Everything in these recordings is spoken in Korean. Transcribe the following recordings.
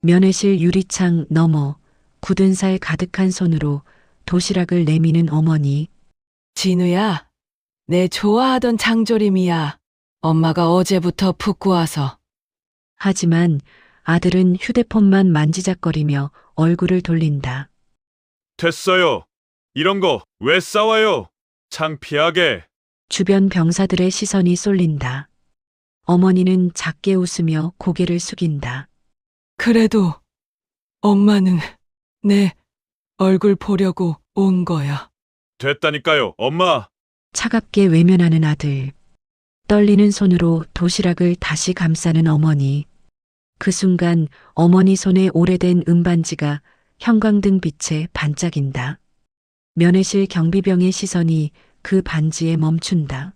면회실 유리창 너머 굳은 살 가득한 손으로 도시락을 내미는 어머니. 진우야, 내 좋아하던 장조림이야. 엄마가 어제부터 붓고 와서. 하지만 아들은 휴대폰만 만지작거리며 얼굴을 돌린다. 됐어요. 이런 거 왜 싸워요? 창피하게. 주변 병사들의 시선이 쏠린다. 어머니는 작게 웃으며 고개를 숙인다. 그래도 엄마는 내 얼굴 보려고 온 거야. 됐다니까요, 엄마. 차갑게 외면하는 아들. 떨리는 손으로 도시락을 다시 감싸는 어머니. 그 순간 어머니 손에 오래된 은반지가 형광등 빛에 반짝인다. 면회실 경비병의 시선이 그 반지에 멈춘다.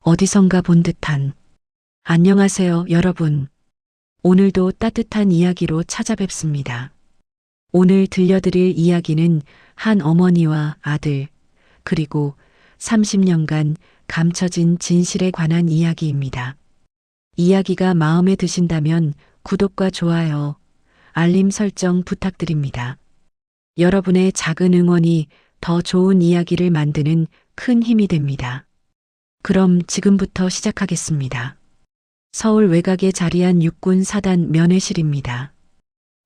어디선가 본 듯한. 안녕하세요, 여러분. 오늘도 따뜻한 이야기로 찾아뵙습니다. 오늘 들려드릴 이야기는 한 어머니와 아들, 그리고 30년간 감춰진 진실에 관한 이야기입니다. 이야기가 마음에 드신다면 구독과 좋아요, 알림 설정 부탁드립니다. 여러분의 작은 응원이 더 좋은 이야기를 만드는 큰 힘이 됩니다. 그럼 지금부터 시작하겠습니다. 서울 외곽에 자리한 육군 사단 면회실입니다.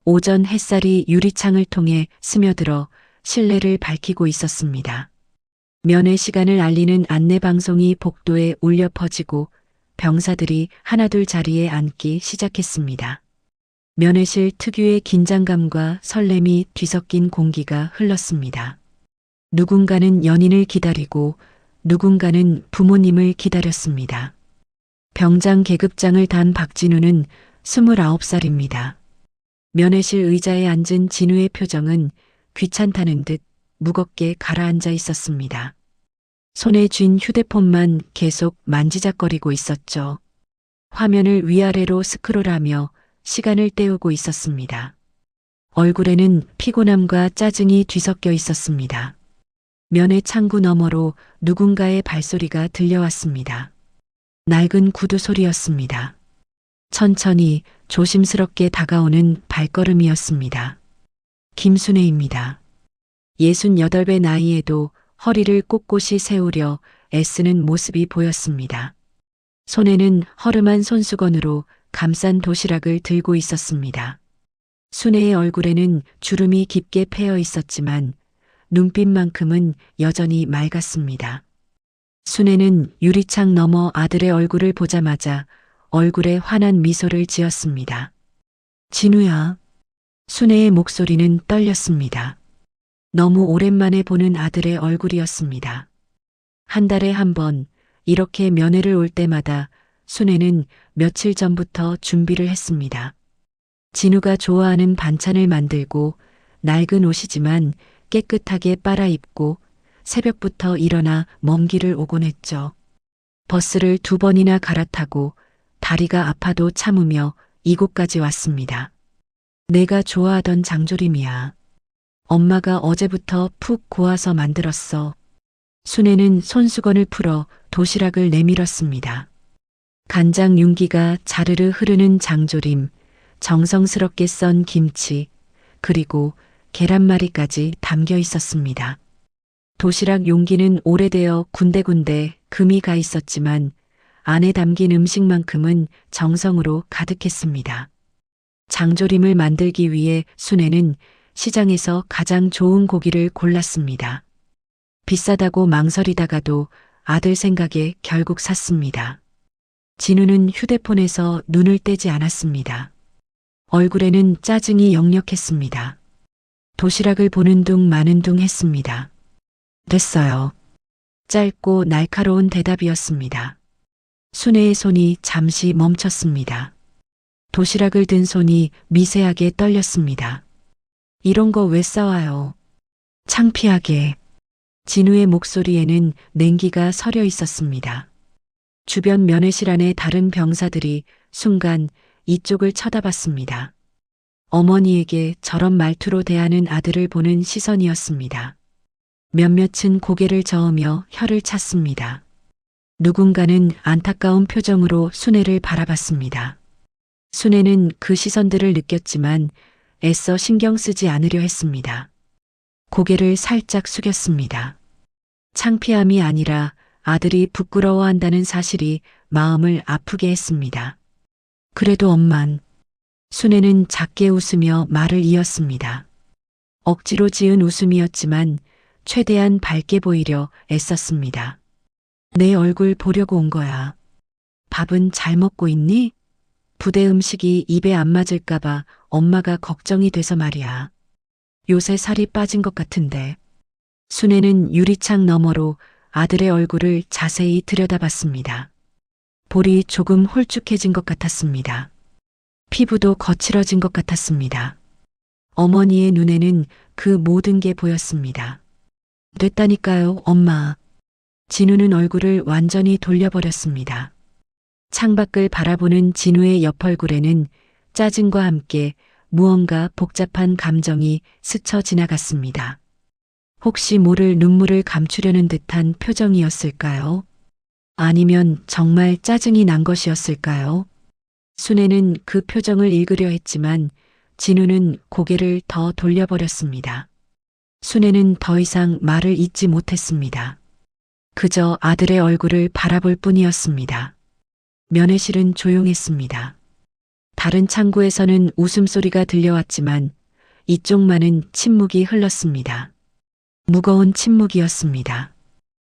오전 햇살이 유리창을 통해 스며들어 실내를 밝히고 있었습니다. 면회 시간을 알리는 안내방송이 복도에 울려 퍼지고 병사들이 하나둘 자리에 앉기 시작했습니다. 면회실 특유의 긴장감과 설렘이 뒤섞인 공기가 흘렀습니다. 누군가는 연인을 기다리고 누군가는 부모님을 기다렸습니다. 병장 계급장을 단 박진우는 29살입니다. 면회실 의자에 앉은 진우의 표정은 귀찮다는 듯 무겁게 가라앉아 있었습니다. 손에 쥔 휴대폰만 계속 만지작거리고 있었죠. 화면을 위아래로 스크롤하며 시간을 때우고 있었습니다. 얼굴에는 피곤함과 짜증이 뒤섞여 있었습니다. 면회 창구 너머로 누군가의 발소리가 들려왔습니다. 낡은 구두 소리였습니다. 천천히 조심스럽게 다가오는 발걸음이었습니다. 김순애입니다. 68배 나이에도 허리를 꼿꼿이 세우려 애쓰는 모습이 보였습니다. 손에는 허름한 손수건으로 감싼 도시락을 들고 있었습니다. 순애의 얼굴에는 주름이 깊게 패여 있었지만 눈빛만큼은 여전히 맑았습니다. 순애는 유리창 너머 아들의 얼굴을 보자마자 얼굴에 환한 미소를 지었습니다. 진우야. 순애의 목소리는 떨렸습니다. 너무 오랜만에 보는 아들의 얼굴이었습니다. 한 달에 한 번 이렇게 면회를 올 때마다 순애는 며칠 전부터 준비를 했습니다. 진우가 좋아하는 반찬을 만들고 낡은 옷이지만 깨끗하게 빨아입고 새벽부터 일어나 먼 길을 오곤 했죠. 버스를 2번이나 갈아타고 다리가 아파도 참으며 이곳까지 왔습니다. 내가 좋아하던 장조림이야. 엄마가 어제부터 푹 고아서 만들었어. 순애는 손수건을 풀어 도시락을 내밀었습니다. 간장 윤기가 자르르 흐르는 장조림, 정성스럽게 썬 김치, 그리고 계란말이까지 담겨 있었습니다. 도시락 용기는 오래되어 군데군데 금이 가 있었지만 안에 담긴 음식만큼은 정성으로 가득했습니다. 장조림을 만들기 위해 순애는 시장에서 가장 좋은 고기를 골랐습니다. 비싸다고 망설이다가도 아들 생각에 결국 샀습니다. 진우는 휴대폰에서 눈을 떼지 않았습니다. 얼굴에는 짜증이 역력했습니다. 도시락을 보는 둥 마는 둥 했습니다. 됐어요. 짧고 날카로운 대답이었습니다. 순애의 손이 잠시 멈췄습니다. 도시락을 든 손이 미세하게 떨렸습니다. 이런 거 왜 싸와요? 창피하게. 진우의 목소리에는 냉기가 서려 있었습니다. 주변 면회실 안의 다른 병사들이 순간 이쪽을 쳐다봤습니다. 어머니에게 저런 말투로 대하는 아들을 보는 시선이었습니다. 몇몇은 고개를 저으며 혀를 찼습니다. 누군가는 안타까운 표정으로 순애를 바라봤습니다. 순애는 그 시선들을 느꼈지만 애써 신경 쓰지 않으려 했습니다. 고개를 살짝 숙였습니다. 창피함이 아니라 아들이 부끄러워한다는 사실이 마음을 아프게 했습니다. 그래도 엄만. 순애는 작게 웃으며 말을 이었습니다. 억지로 지은 웃음이었지만 최대한 밝게 보이려 애썼습니다. 내 얼굴 보려고 온 거야. 밥은 잘 먹고 있니? 부대 음식이 입에 안 맞을까봐 엄마가 걱정이 돼서 말이야. 요새 살이 빠진 것 같은데. 순애는 유리창 너머로 아들의 얼굴을 자세히 들여다봤습니다. 볼이 조금 홀쭉해진 것 같았습니다. 피부도 거칠어진 것 같았습니다. 어머니의 눈에는 그 모든 게 보였습니다. 됐다니까요, 엄마. 진우는 얼굴을 완전히 돌려버렸습니다. 창밖을 바라보는 진우의 옆 얼굴에는 짜증과 함께 무언가 복잡한 감정이 스쳐 지나갔습니다. 혹시 모를 눈물을 감추려는 듯한 표정이었을까요? 아니면 정말 짜증이 난 것이었을까요? 순애는 그 표정을 읽으려 했지만 진우는 고개를 더 돌려버렸습니다. 순애는 더 이상 말을 잇지 못했습니다. 그저 아들의 얼굴을 바라볼 뿐이었습니다. 면회실은 조용했습니다. 다른 창구에서는 웃음소리가 들려왔지만 이쪽만은 침묵이 흘렀습니다. 무거운 침묵이었습니다.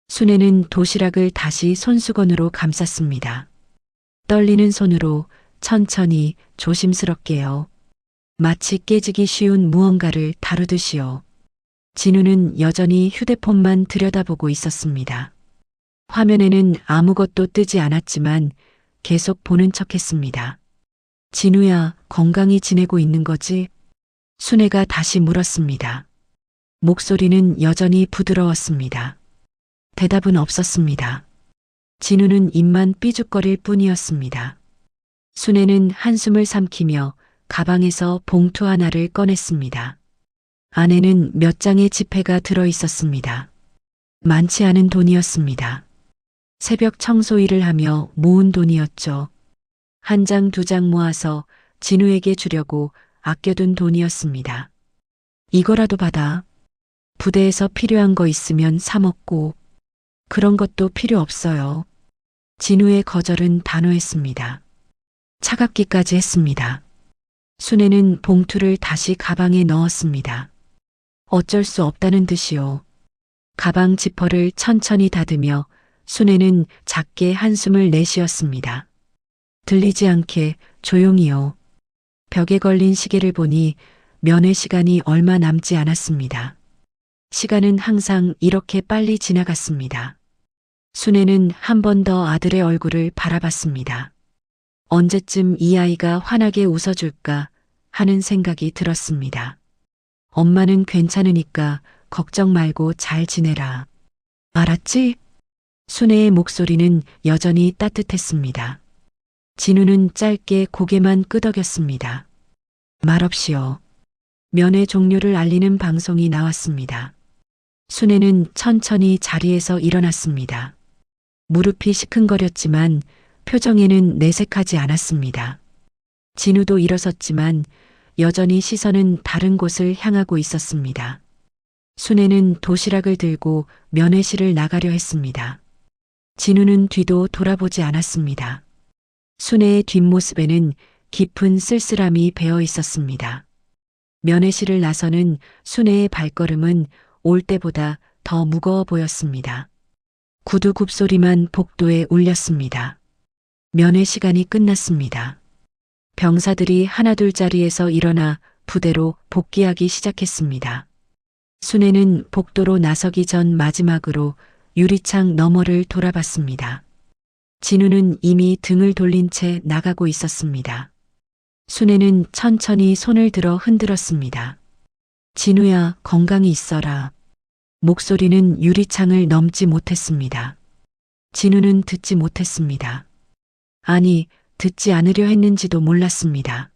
순애는 도시락을 다시 손수건으로 감쌌습니다. 떨리는 손으로 천천히 조심스럽게요. 마치 깨지기 쉬운 무언가를 다루듯이요. 진우는 여전히 휴대폰만 들여다보고 있었습니다. 화면에는 아무것도 뜨지 않았지만 계속 보는 척했습니다. 진우야, 건강히 지내고 있는 거지? 순애가 다시 물었습니다. 목소리는 여전히 부드러웠습니다. 대답은 없었습니다. 진우는 입만 삐죽거릴 뿐이었습니다. 순애는 한숨을 삼키며 가방에서 봉투 하나를 꺼냈습니다. 안에는 몇 장의 지폐가 들어 있었습니다. 많지 않은 돈이었습니다. 새벽 청소 일을 하며 모은 돈이었죠. 한 장, 두 장 모아서 진우에게 주려고 아껴둔 돈이었습니다. 이거라도 받아. 부대에서 필요한 거 있으면 사 먹고. 그런 것도 필요 없어요. 진우의 거절은 단호했습니다. 차갑기까지 했습니다. 순애는 봉투를 다시 가방에 넣었습니다. 어쩔 수 없다는 듯이요. 가방 지퍼를 천천히 닫으며 순애는 작게 한숨을 내쉬었습니다. 들리지 않게 조용히요. 벽에 걸린 시계를 보니 면회 시간이 얼마 남지 않았습니다. 시간은 항상 이렇게 빨리 지나갔습니다. 순애는 한 번 더 아들의 얼굴을 바라봤습니다. 언제쯤 이 아이가 환하게 웃어줄까 하는 생각이 들었습니다. 엄마는 괜찮으니까 걱정 말고 잘 지내라. 알았지? 순애의 목소리는 여전히 따뜻했습니다. 진우는 짧게 고개만 끄덕였습니다. 말없이요. 면회 종료를 알리는 방송이 나왔습니다. 순애는 천천히 자리에서 일어났습니다. 무릎이 시큰거렸지만 표정에는 내색하지 않았습니다. 진우도 일어섰지만 여전히 시선은 다른 곳을 향하고 있었습니다. 순애는 도시락을 들고 면회실을 나가려 했습니다. 진우는 뒤도 돌아보지 않았습니다. 순애의 뒷모습에는 깊은 쓸쓸함이 배어 있었습니다. 면회실을 나서는 순애의 발걸음은 올 때보다 더 무거워 보였습니다. 구두 굽소리만 복도에 울렸습니다. 면회 시간이 끝났습니다. 병사들이 하나둘 자리에서 일어나 부대로 복귀하기 시작했습니다. 순애는 복도로 나서기 전 마지막으로 유리창 너머를 돌아봤습니다. 진우는 이미 등을 돌린 채 나가고 있었습니다. 순애는 천천히 손을 들어 흔들었습니다. 진우야, 건강히 있어라. 목소리는 유리창을 넘지 못했습니다. 진우는 듣지 못했습니다. 아니, 듣지 않으려 했는지도 몰랐습니다.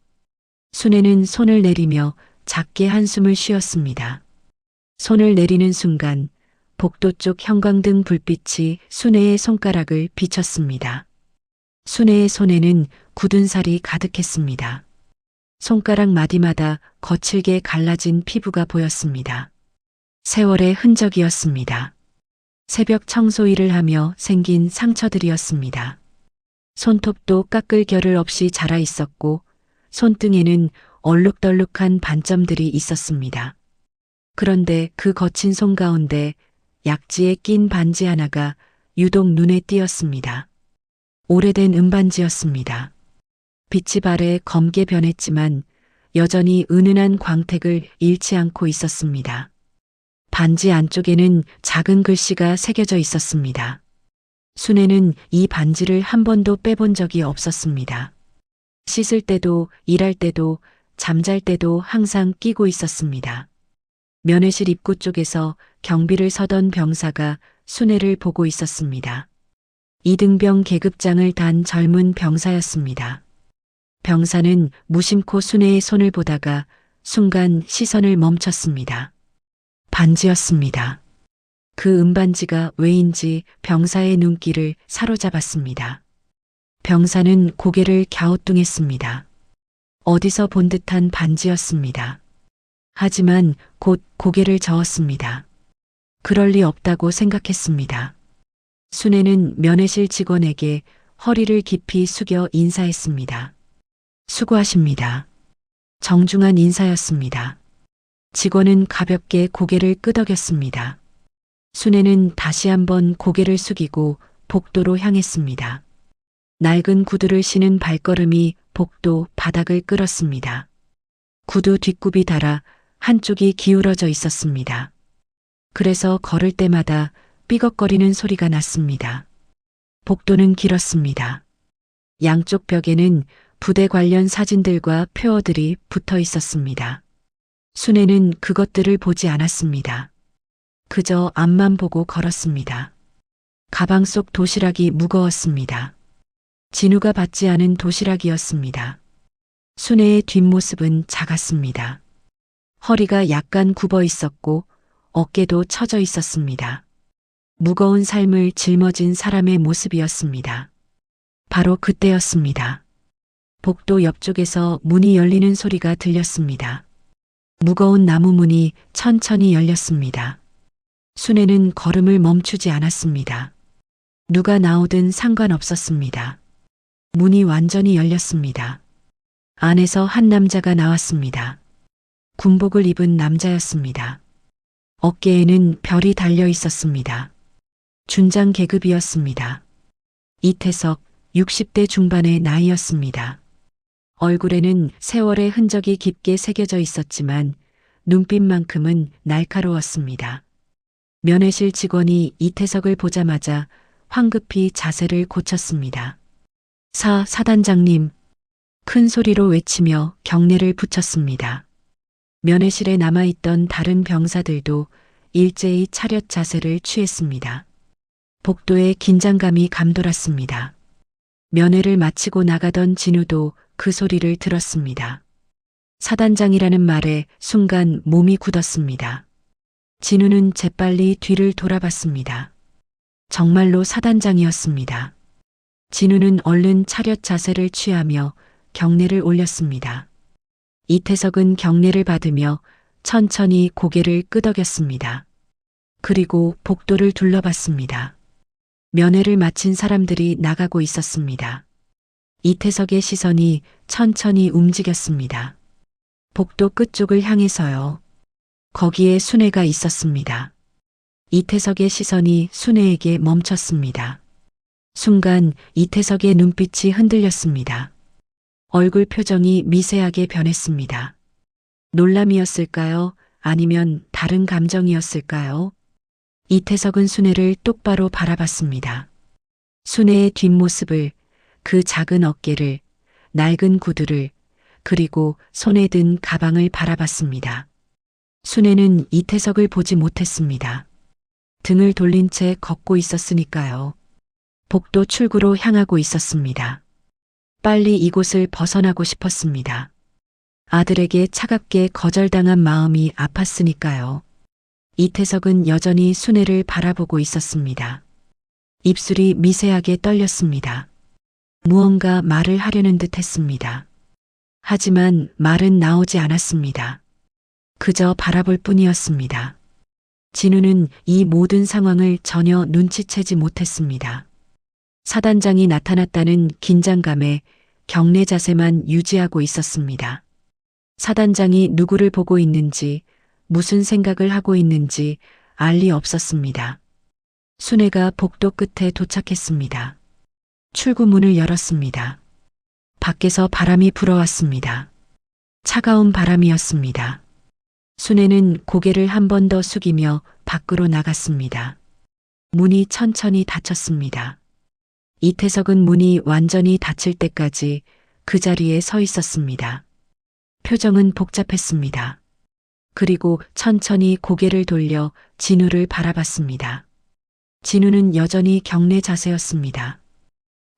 순애는 손을 내리며 작게 한숨을 쉬었습니다. 손을 내리는 순간 복도 쪽 형광등 불빛이 순애의 손가락을 비쳤습니다. 순애의 손에는 굳은 살이 가득했습니다. 손가락 마디마다 거칠게 갈라진 피부가 보였습니다. 세월의 흔적이었습니다. 새벽 청소 일을 하며 생긴 상처들이었습니다. 손톱도 깎을 겨를 없이 자라 있었고 손등에는 얼룩덜룩한 반점들이 있었습니다. 그런데 그 거친 손 가운데 약지에 낀 반지 하나가 유독 눈에 띄었습니다. 오래된 은반지였습니다. 빛이 발에 검게 변했지만 여전히 은은한 광택을 잃지 않고 있었습니다. 반지 안쪽에는 작은 글씨가 새겨져 있었습니다. 순애는 이 반지를 한 번도 빼본 적이 없었습니다. 씻을 때도 일할 때도 잠잘 때도 항상 끼고 있었습니다. 면회실 입구 쪽에서 경비를 서던 병사가 순애를 보고 있었습니다. 이등병 계급장을 단 젊은 병사였습니다. 병사는 무심코 순애의 손을 보다가 순간 시선을 멈췄습니다. 반지였습니다. 그 은반지가 왜인지 병사의 눈길을 사로잡았습니다. 병사는 고개를 갸우뚱했습니다. 어디서 본 듯한 반지였습니다. 하지만 곧 고개를 저었습니다. 그럴 리 없다고 생각했습니다. 순애는 면회실 직원에게 허리를 깊이 숙여 인사했습니다. 수고하십니다. 정중한 인사였습니다. 직원은 가볍게 고개를 끄덕였습니다. 순애는 다시 한번 고개를 숙이고 복도로 향했습니다. 낡은 구두를 신은 발걸음이 복도 바닥을 끌었습니다. 구두 뒷굽이 닳아 한쪽이 기울어져 있었습니다. 그래서 걸을 때마다 삐걱거리는 소리가 났습니다. 복도는 길었습니다. 양쪽 벽에는 부대 관련 사진들과 표어들이 붙어 있었습니다. 순애는 그것들을 보지 않았습니다. 그저 앞만 보고 걸었습니다. 가방 속 도시락이 무거웠습니다. 진우가 받지 않은 도시락이었습니다. 순애의 뒷모습은 작았습니다. 허리가 약간 굽어 있었고 어깨도 처져 있었습니다. 무거운 삶을 짊어진 사람의 모습이었습니다. 바로 그때였습니다. 복도 옆쪽에서 문이 열리는 소리가 들렸습니다. 무거운 나무 문이 천천히 열렸습니다. 순애는 걸음을 멈추지 않았습니다. 누가 나오든 상관없었습니다. 문이 완전히 열렸습니다. 안에서 한 남자가 나왔습니다. 군복을 입은 남자였습니다. 어깨에는 별이 달려 있었습니다. 준장 계급이었습니다. 이태석 60대 중반의 나이였습니다. 얼굴에는 세월의 흔적이 깊게 새겨져 있었지만 눈빛만큼은 날카로웠습니다. 면회실 직원이 이태석을 보자마자 황급히 자세를 고쳤습니다. 사단장님, 큰 소리로 외치며 경례를 붙였습니다. 면회실에 남아있던 다른 병사들도 일제히 차렷 자세를 취했습니다. 복도에 긴장감이 감돌았습니다. 면회를 마치고 나가던 진우도 그 소리를 들었습니다. 사단장이라는 말에 순간 몸이 굳었습니다. 진우는 재빨리 뒤를 돌아봤습니다. 정말로 사단장이었습니다. 진우는 얼른 차렷 자세를 취하며 경례를 올렸습니다. 이태석은 경례를 받으며 천천히 고개를 끄덕였습니다. 그리고 복도를 둘러봤습니다. 면회를 마친 사람들이 나가고 있었습니다. 이태석의 시선이 천천히 움직였습니다. 복도 끝쪽을 향해서요. 거기에 순애가 있었습니다. 이태석의 시선이 순애에게 멈췄습니다. 순간 이태석의 눈빛이 흔들렸습니다. 얼굴 표정이 미세하게 변했습니다. 놀람이었을까요? 아니면 다른 감정이었을까요? 이태석은 순애를 똑바로 바라봤습니다. 순애의 뒷모습을, 그 작은 어깨를, 낡은 구두를, 그리고 손에 든 가방을 바라봤습니다. 순애는 이태석을 보지 못했습니다. 등을 돌린 채 걷고 있었으니까요. 복도 출구로 향하고 있었습니다. 빨리 이곳을 벗어나고 싶었습니다. 아들에게 차갑게 거절당한 마음이 아팠으니까요. 이태석은 여전히 순애를 바라보고 있었습니다. 입술이 미세하게 떨렸습니다. 무언가 말을 하려는 듯 했습니다. 하지만 말은 나오지 않았습니다. 그저 바라볼 뿐이었습니다. 진우는 이 모든 상황을 전혀 눈치채지 못했습니다. 사단장이 나타났다는 긴장감에 경례 자세만 유지하고 있었습니다. 사단장이 누구를 보고 있는지, 무슨 생각을 하고 있는지 알 리 없었습니다. 순애가 복도 끝에 도착했습니다. 출구문을 열었습니다. 밖에서 바람이 불어왔습니다. 차가운 바람이었습니다. 순애는 고개를 한 번 더 숙이며 밖으로 나갔습니다. 문이 천천히 닫혔습니다. 이태석은 문이 완전히 닫힐 때까지 그 자리에 서 있었습니다. 표정은 복잡했습니다. 그리고 천천히 고개를 돌려 진우를 바라봤습니다. 진우는 여전히 경례 자세였습니다.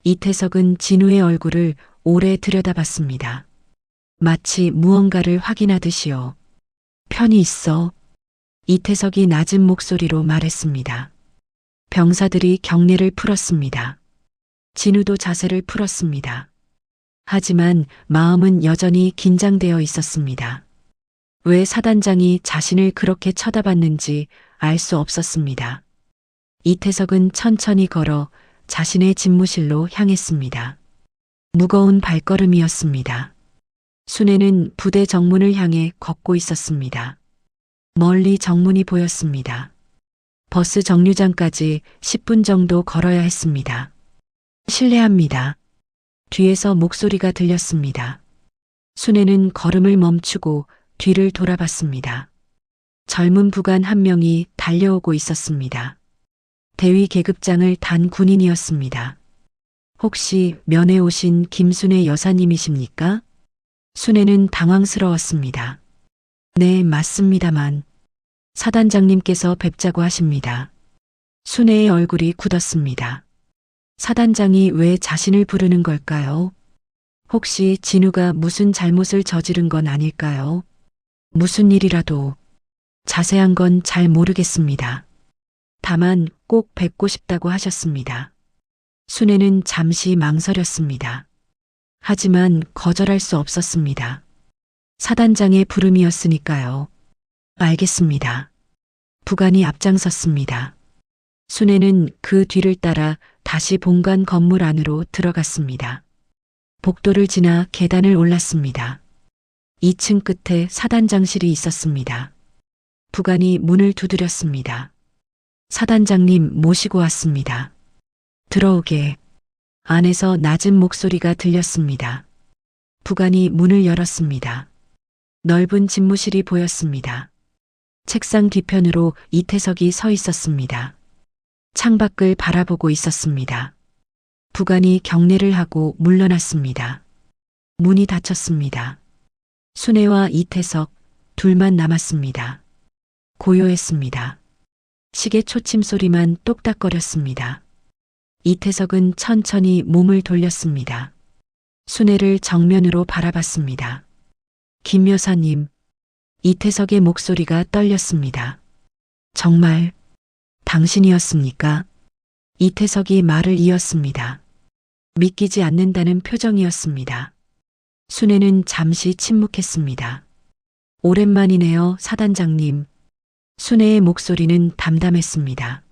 이태석은 진우의 얼굴을 오래 들여다봤습니다. 마치 무언가를 확인하듯이요. 편히 있어. 이태석이 낮은 목소리로 말했습니다. 병사들이 경례를 풀었습니다. 진우도 자세를 풀었습니다. 하지만 마음은 여전히 긴장되어 있었습니다. 왜 사단장이 자신을 그렇게 쳐다봤는지 알 수 없었습니다. 이태석은 천천히 걸어 자신의 집무실로 향했습니다. 무거운 발걸음이었습니다. 순애는 부대 정문을 향해 걷고 있었습니다. 멀리 정문이 보였습니다. 버스 정류장까지 10분 정도 걸어야 했습니다. 실례합니다. 뒤에서 목소리가 들렸습니다. 순애는 걸음을 멈추고 뒤를 돌아봤습니다. 젊은 부관 한 명이 달려오고 있었습니다. 대위 계급장을 단 군인이었습니다. 혹시 면회 오신 김순애 여사님이십니까? 순애는 당황스러웠습니다. 네, 맞습니다만 사단장님께서 뵙자고 하십니다. 순애의 얼굴이 굳었습니다. 사단장이 왜 자신을 부르는 걸까요? 혹시 진우가 무슨 잘못을 저지른 건 아닐까요? 무슨 일이라도 자세한 건 잘 모르겠습니다. 다만 꼭 뵙고 싶다고 하셨습니다. 순애는 잠시 망설였습니다. 하지만 거절할 수 없었습니다. 사단장의 부름이었으니까요. 알겠습니다. 부관이 앞장섰습니다. 순애는 그 뒤를 따라 다시 본관 건물 안으로 들어갔습니다. 복도를 지나 계단을 올랐습니다. 2층 끝에 사단장실이 있었습니다. 부관이 문을 두드렸습니다. 사단장님 모시고 왔습니다. 들어오게. 안에서 낮은 목소리가 들렸습니다. 부관이 문을 열었습니다. 넓은 집무실이 보였습니다. 책상 뒤편으로 이태석이 서 있었습니다. 창밖을 바라보고 있었습니다. 부관이 경례를 하고 물러났습니다. 문이 닫혔습니다. 순애와 이태석 둘만 남았습니다. 고요했습니다. 시계 초침 소리만 똑딱거렸습니다. 이태석은 천천히 몸을 돌렸습니다. 순애를 정면으로 바라봤습니다. 김 여사님, 이태석의 목소리가 떨렸습니다. 정말 당신이었습니까? 이태석이 말을 이었습니다. 믿기지 않는다는 표정이었습니다. 순애는 잠시 침묵했습니다. 오랜만이네요, 사단장님. 순애의 목소리는 담담했습니다.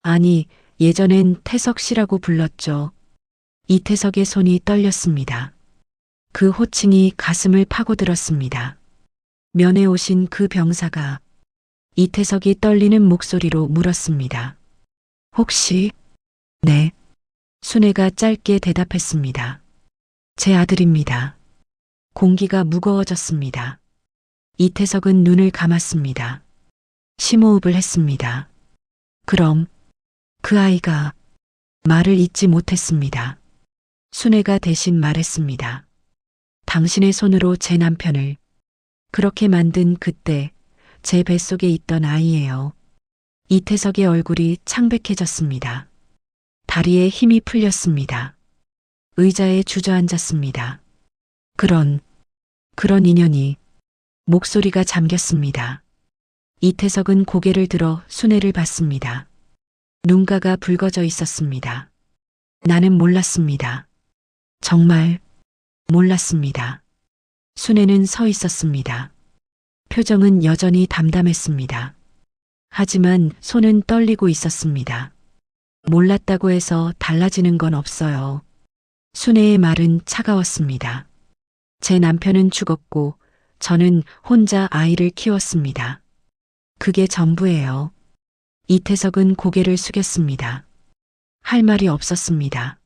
아니, 예전엔 태석 씨라고 불렀죠. 이태석의 손이 떨렸습니다. 그 호칭이 가슴을 파고들었습니다. 면회 오신 그 병사가 이태석이 떨리는 목소리로 물었습니다. 혹시? 네. 순애가 짧게 대답했습니다. 제 아들입니다. 공기가 무거워졌습니다. 이태석은 눈을 감았습니다. 심호흡을 했습니다. 그럼 그 아이가 말을 잇지 못했습니다. 순애가 대신 말했습니다. 당신의 손으로 제 남편을 그렇게 만든 그때 제 뱃속에 있던 아이예요. 이태석의 얼굴이 창백해졌습니다. 다리에 힘이 풀렸습니다. 의자에 주저앉았습니다. 그런 인연이. 목소리가 잠겼습니다. 이태석은 고개를 들어 순애를 봤습니다. 눈가가 붉어져 있었습니다. 나는 몰랐습니다. 정말 몰랐습니다. 순애는 서 있었습니다. 표정은 여전히 담담했습니다. 하지만 손은 떨리고 있었습니다. 몰랐다고 해서 달라지는 건 없어요. 순애의 말은 차가웠습니다. 제 남편은 죽었고 저는 혼자 아이를 키웠습니다. 그게 전부예요. 이태석은 고개를 숙였습니다. 할 말이 없었습니다.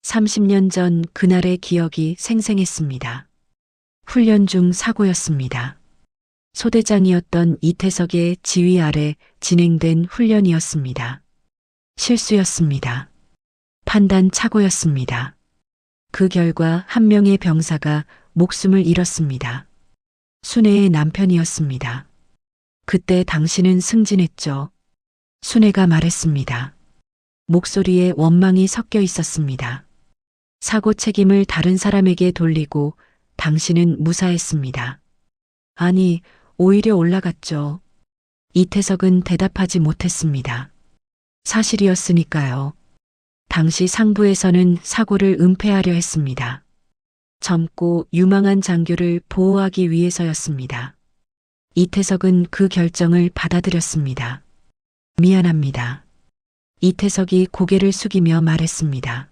30년 전 그날의 기억이 생생했습니다. 훈련 중 사고였습니다. 소대장이었던 이태석의 지휘 아래 진행된 훈련이었습니다. 실수였습니다. 판단 착오였습니다. 그 결과 한 명의 병사가 목숨을 잃었습니다. 순애의 남편이었습니다. 그때 당신은 승진했죠. 순애가 말했습니다. 목소리에 원망이 섞여 있었습니다. 사고 책임을 다른 사람에게 돌리고 당신은 무사했습니다. 아니, 오히려 올라갔죠. 이태석은 대답하지 못했습니다. 사실이었으니까요. 당시 상부에서는 사고를 은폐하려 했습니다. 젊고 유망한 장교를 보호하기 위해서였습니다. 이태석은 그 결정을 받아들였습니다. 미안합니다. 이태석이 고개를 숙이며 말했습니다.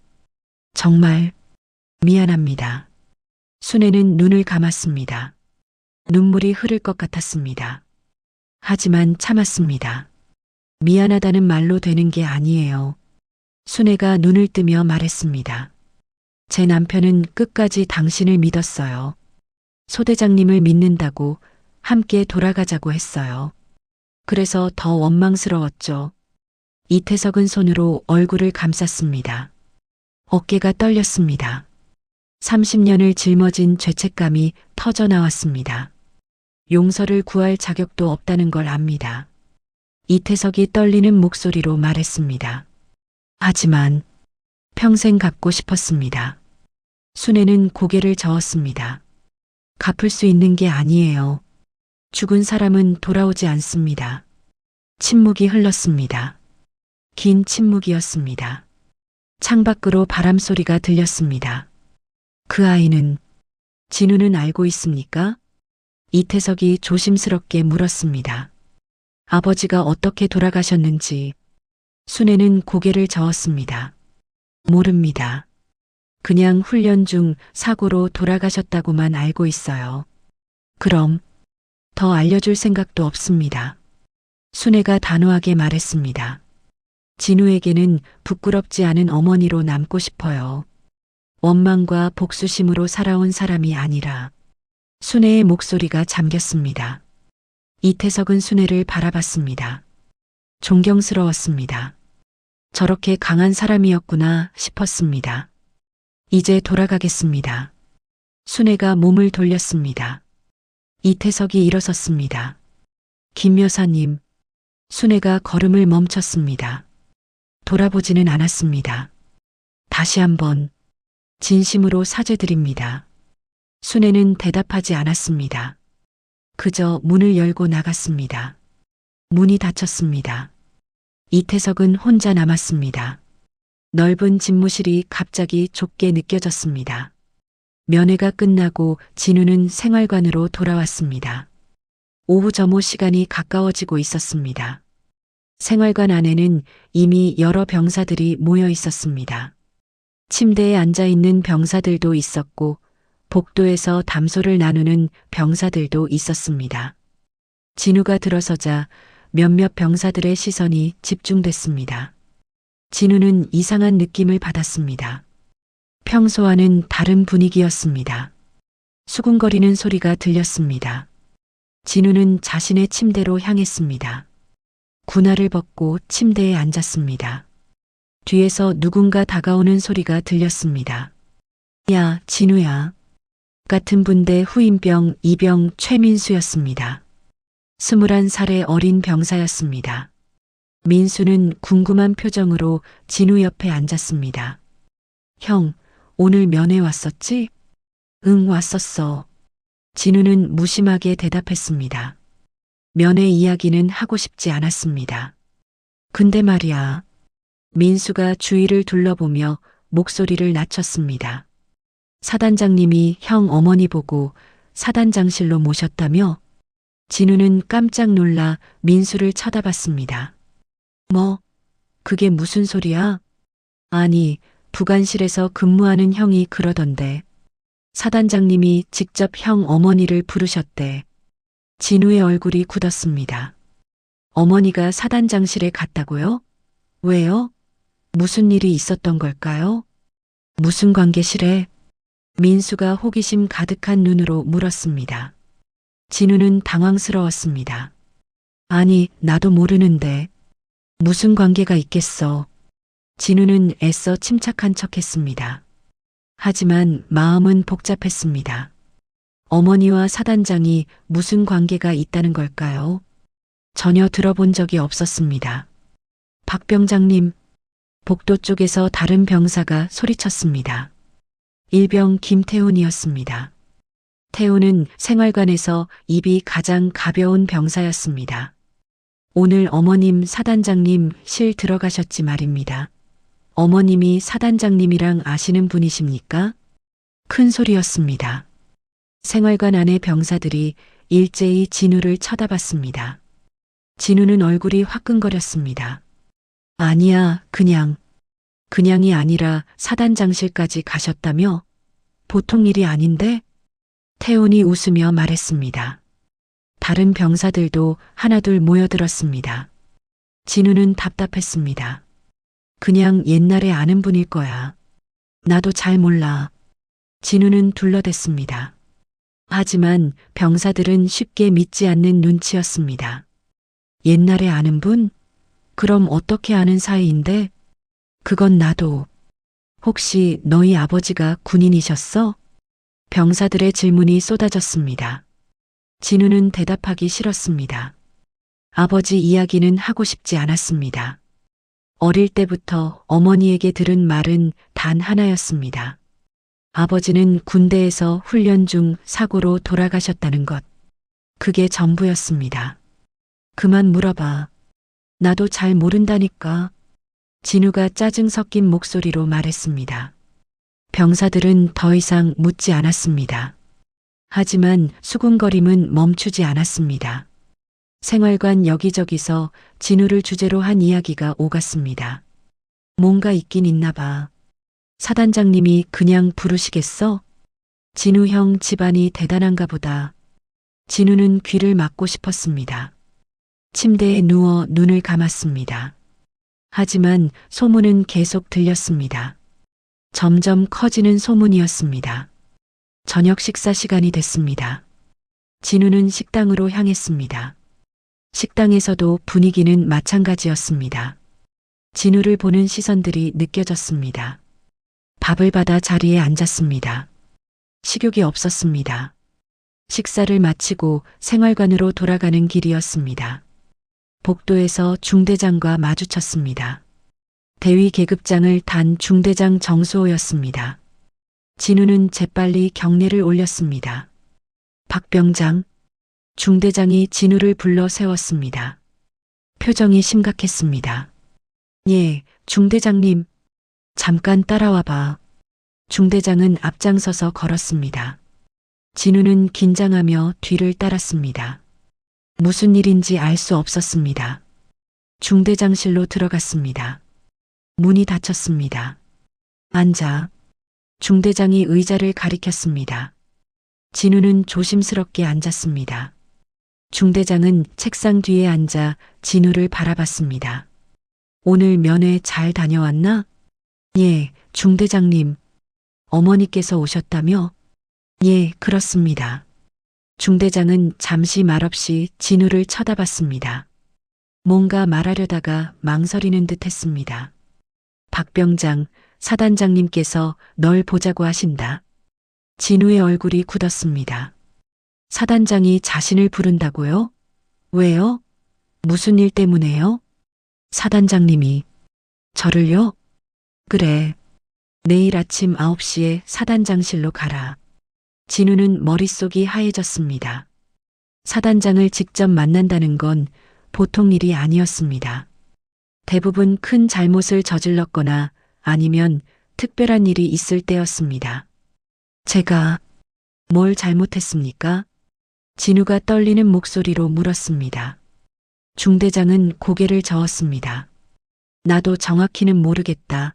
정말 미안합니다. 순애는 눈을 감았습니다. 눈물이 흐를 것 같았습니다. 하지만 참았습니다. 미안하다는 말로 되는 게 아니에요. 순애가 눈을 뜨며 말했습니다. 제 남편은 끝까지 당신을 믿었어요. 소대장님을 믿는다고 함께 돌아가자고 했어요. 그래서 더 원망스러웠죠. 이태석은 손으로 얼굴을 감쌌습니다. 어깨가 떨렸습니다. 30년을 짊어진 죄책감이 터져 나왔습니다. 용서를 구할 자격도 없다는 걸 압니다. 이태석이 떨리는 목소리로 말했습니다. 하지만 평생 갚고 싶었습니다. 순애는 고개를 저었습니다. 갚을 수 있는 게 아니에요. 죽은 사람은 돌아오지 않습니다. 침묵이 흘렀습니다. 긴 침묵이었습니다. 창밖으로 바람 소리가 들렸습니다. 그 아이는, 진우는 알고 있습니까? 이태석이 조심스럽게 물었습니다. 아버지가 어떻게 돌아가셨는지. 순애는 고개를 저었습니다. 모릅니다. 그냥 훈련 중 사고로 돌아가셨다고만 알고 있어요. 그럼 더 알려줄 생각도 없습니다. 순애가 단호하게 말했습니다. 진우에게는 부끄럽지 않은 어머니로 남고 싶어요. 원망과 복수심으로 살아온 사람이 아니라. 순애의 목소리가 잠겼습니다. 이태석은 순애를 바라봤습니다. 존경스러웠습니다. 저렇게 강한 사람이었구나 싶었습니다. 이제 돌아가겠습니다. 순애가 몸을 돌렸습니다. 이태석이 일어섰습니다. 김 여사님. 순애가 걸음을 멈췄습니다. 돌아보지는 않았습니다. 다시 한번 진심으로 사죄드립니다. 순애는 대답하지 않았습니다. 그저 문을 열고 나갔습니다. 문이 닫혔습니다. 이태석은 혼자 남았습니다. 넓은 집무실이 갑자기 좁게 느껴졌습니다. 면회가 끝나고 진우는 생활관으로 돌아왔습니다. 오후 점호 시간이 가까워지고 있었습니다. 생활관 안에는 이미 여러 병사들이 모여 있었습니다. 침대에 앉아 있는 병사들도 있었고 복도에서 담소를 나누는 병사들도 있었습니다. 진우가 들어서자 몇몇 병사들의 시선이 집중됐습니다. 진우는 이상한 느낌을 받았습니다. 평소와는 다른 분위기였습니다. 수군거리는 소리가 들렸습니다. 진우는 자신의 침대로 향했습니다. 군화를 벗고 침대에 앉았습니다. 뒤에서 누군가 다가오는 소리가 들렸습니다. 야, 진우야. 같은 분대 후임병 이병 최민수였습니다. 21살의 어린 병사였습니다. 민수는 궁금한 표정으로 진우 옆에 앉았습니다. 형, 오늘 면회 왔었지? 응, 왔었어. 진우는 무심하게 대답했습니다. 면회 이야기는 하고 싶지 않았습니다. 근데 말이야. 민수가 주위를 둘러보며 목소리를 낮췄습니다. 사단장님이 형 어머니 보고 사단장실로 모셨다며? 진우는 깜짝 놀라 민수를 쳐다봤습니다. 뭐, 그게 무슨 소리야? 아니, 부관실에서 근무하는 형이 그러던데. 사단장님이 직접 형 어머니를 부르셨대. 진우의 얼굴이 굳었습니다. 어머니가 사단장실에 갔다고요? 왜요? 무슨 일이 있었던 걸까요? 무슨 관계실에? 민수가 호기심 가득한 눈으로 물었습니다. 진우는 당황스러웠습니다. 아니, 나도 모르는데. 무슨 관계가 있겠어. 진우는 애써 침착한 척했습니다. 하지만 마음은 복잡했습니다. 어머니와 사단장이 무슨 관계가 있다는 걸까요? 전혀 들어본 적이 없었습니다. 박 병장님, 복도 쪽에서 다른 병사가 소리쳤습니다. 일병 김태훈이었습니다. 태훈은 생활관에서 입이 가장 가벼운 병사였습니다. 오늘 어머님 사단장님 실 들어가셨지 말입니다. 어머님이 사단장님이랑 아시는 분이십니까? 큰 소리였습니다. 생활관 안의 병사들이 일제히 진우를 쳐다봤습니다. 진우는 얼굴이 화끈거렸습니다. 아니야, 그냥이 아니라 사단장실까지 가셨다며? 보통 일이 아닌데? 태훈이 웃으며 말했습니다. 다른 병사들도 하나둘 모여들었습니다. 진우는 답답했습니다. 그냥 옛날에 아는 분일 거야. 나도 잘 몰라. 진우는 둘러댔습니다. 하지만 병사들은 쉽게 믿지 않는 눈치였습니다. 옛날에 아는 분? 그럼 어떻게 아는 사이인데? 그건 나도. 혹시 너희 아버지가 군인이셨어? 병사들의 질문이 쏟아졌습니다. 진우는 대답하기 싫었습니다. 아버지 이야기는 하고 싶지 않았습니다. 어릴 때부터 어머니에게 들은 말은 단 하나였습니다. 아버지는 군대에서 훈련 중 사고로 돌아가셨다는 것. 그게 전부였습니다. 그만 물어봐. 나도 잘 모른다니까. 진우가 짜증 섞인 목소리로 말했습니다. 병사들은 더 이상 묻지 않았습니다. 하지만 수군거림은 멈추지 않았습니다. 생활관 여기저기서 진우를 주제로 한 이야기가 오갔습니다. 뭔가 있긴 있나 봐. 사단장님이 그냥 부르시겠어? 진우 형 집안이 대단한가 보다. 진우는 귀를 막고 싶었습니다. 침대에 누워 눈을 감았습니다. 하지만 소문은 계속 들렸습니다. 점점 커지는 소문이었습니다. 저녁 식사 시간이 됐습니다. 진우는 식당으로 향했습니다. 식당에서도 분위기는 마찬가지였습니다. 진우를 보는 시선들이 느껴졌습니다. 밥을 받아 자리에 앉았습니다. 식욕이 없었습니다. 식사를 마치고 생활관으로 돌아가는 길이었습니다. 복도에서 중대장과 마주쳤습니다. 대위 계급장을 단 중대장 정수호였습니다. 진우는 재빨리 경례를 올렸습니다. 박 병장. 중대장이 진우를 불러 세웠습니다. 표정이 심각했습니다. 예, 중대장님. 잠깐 따라와 봐. 중대장은 앞장서서 걸었습니다. 진우는 긴장하며 뒤를 따랐습니다. 무슨 일인지 알 수 없었습니다. 중대장실로 들어갔습니다. 문이 닫혔습니다. 앉아. 중대장이 의자를 가리켰습니다. 진우는 조심스럽게 앉았습니다. 중대장은 책상 뒤에 앉아 진우를 바라봤습니다. 오늘 면회 잘 다녀왔나? 예, 중대장님. 어머니께서 오셨다며? 예, 그렇습니다. 중대장은 잠시 말없이 진우를 쳐다봤습니다. 뭔가 말하려다가 망설이는 듯 했습니다. 박 병장, 사단장님께서 널 보자고 하신다. 진우의 얼굴이 굳었습니다. 사단장이 자신을 부른다고요? 왜요? 무슨 일 때문에요? 사단장님이. 저를요? 그래. 내일 아침 9시에 사단장실로 가라. 진우는 머릿속이 하얘졌습니다. 사단장을 직접 만난다는 건 보통 일이 아니었습니다. 대부분 큰 잘못을 저질렀거나 아니면 특별한 일이 있을 때였습니다. 제가 뭘 잘못했습니까? 진우가 떨리는 목소리로 물었습니다. 중대장은 고개를 저었습니다. 나도 정확히는 모르겠다.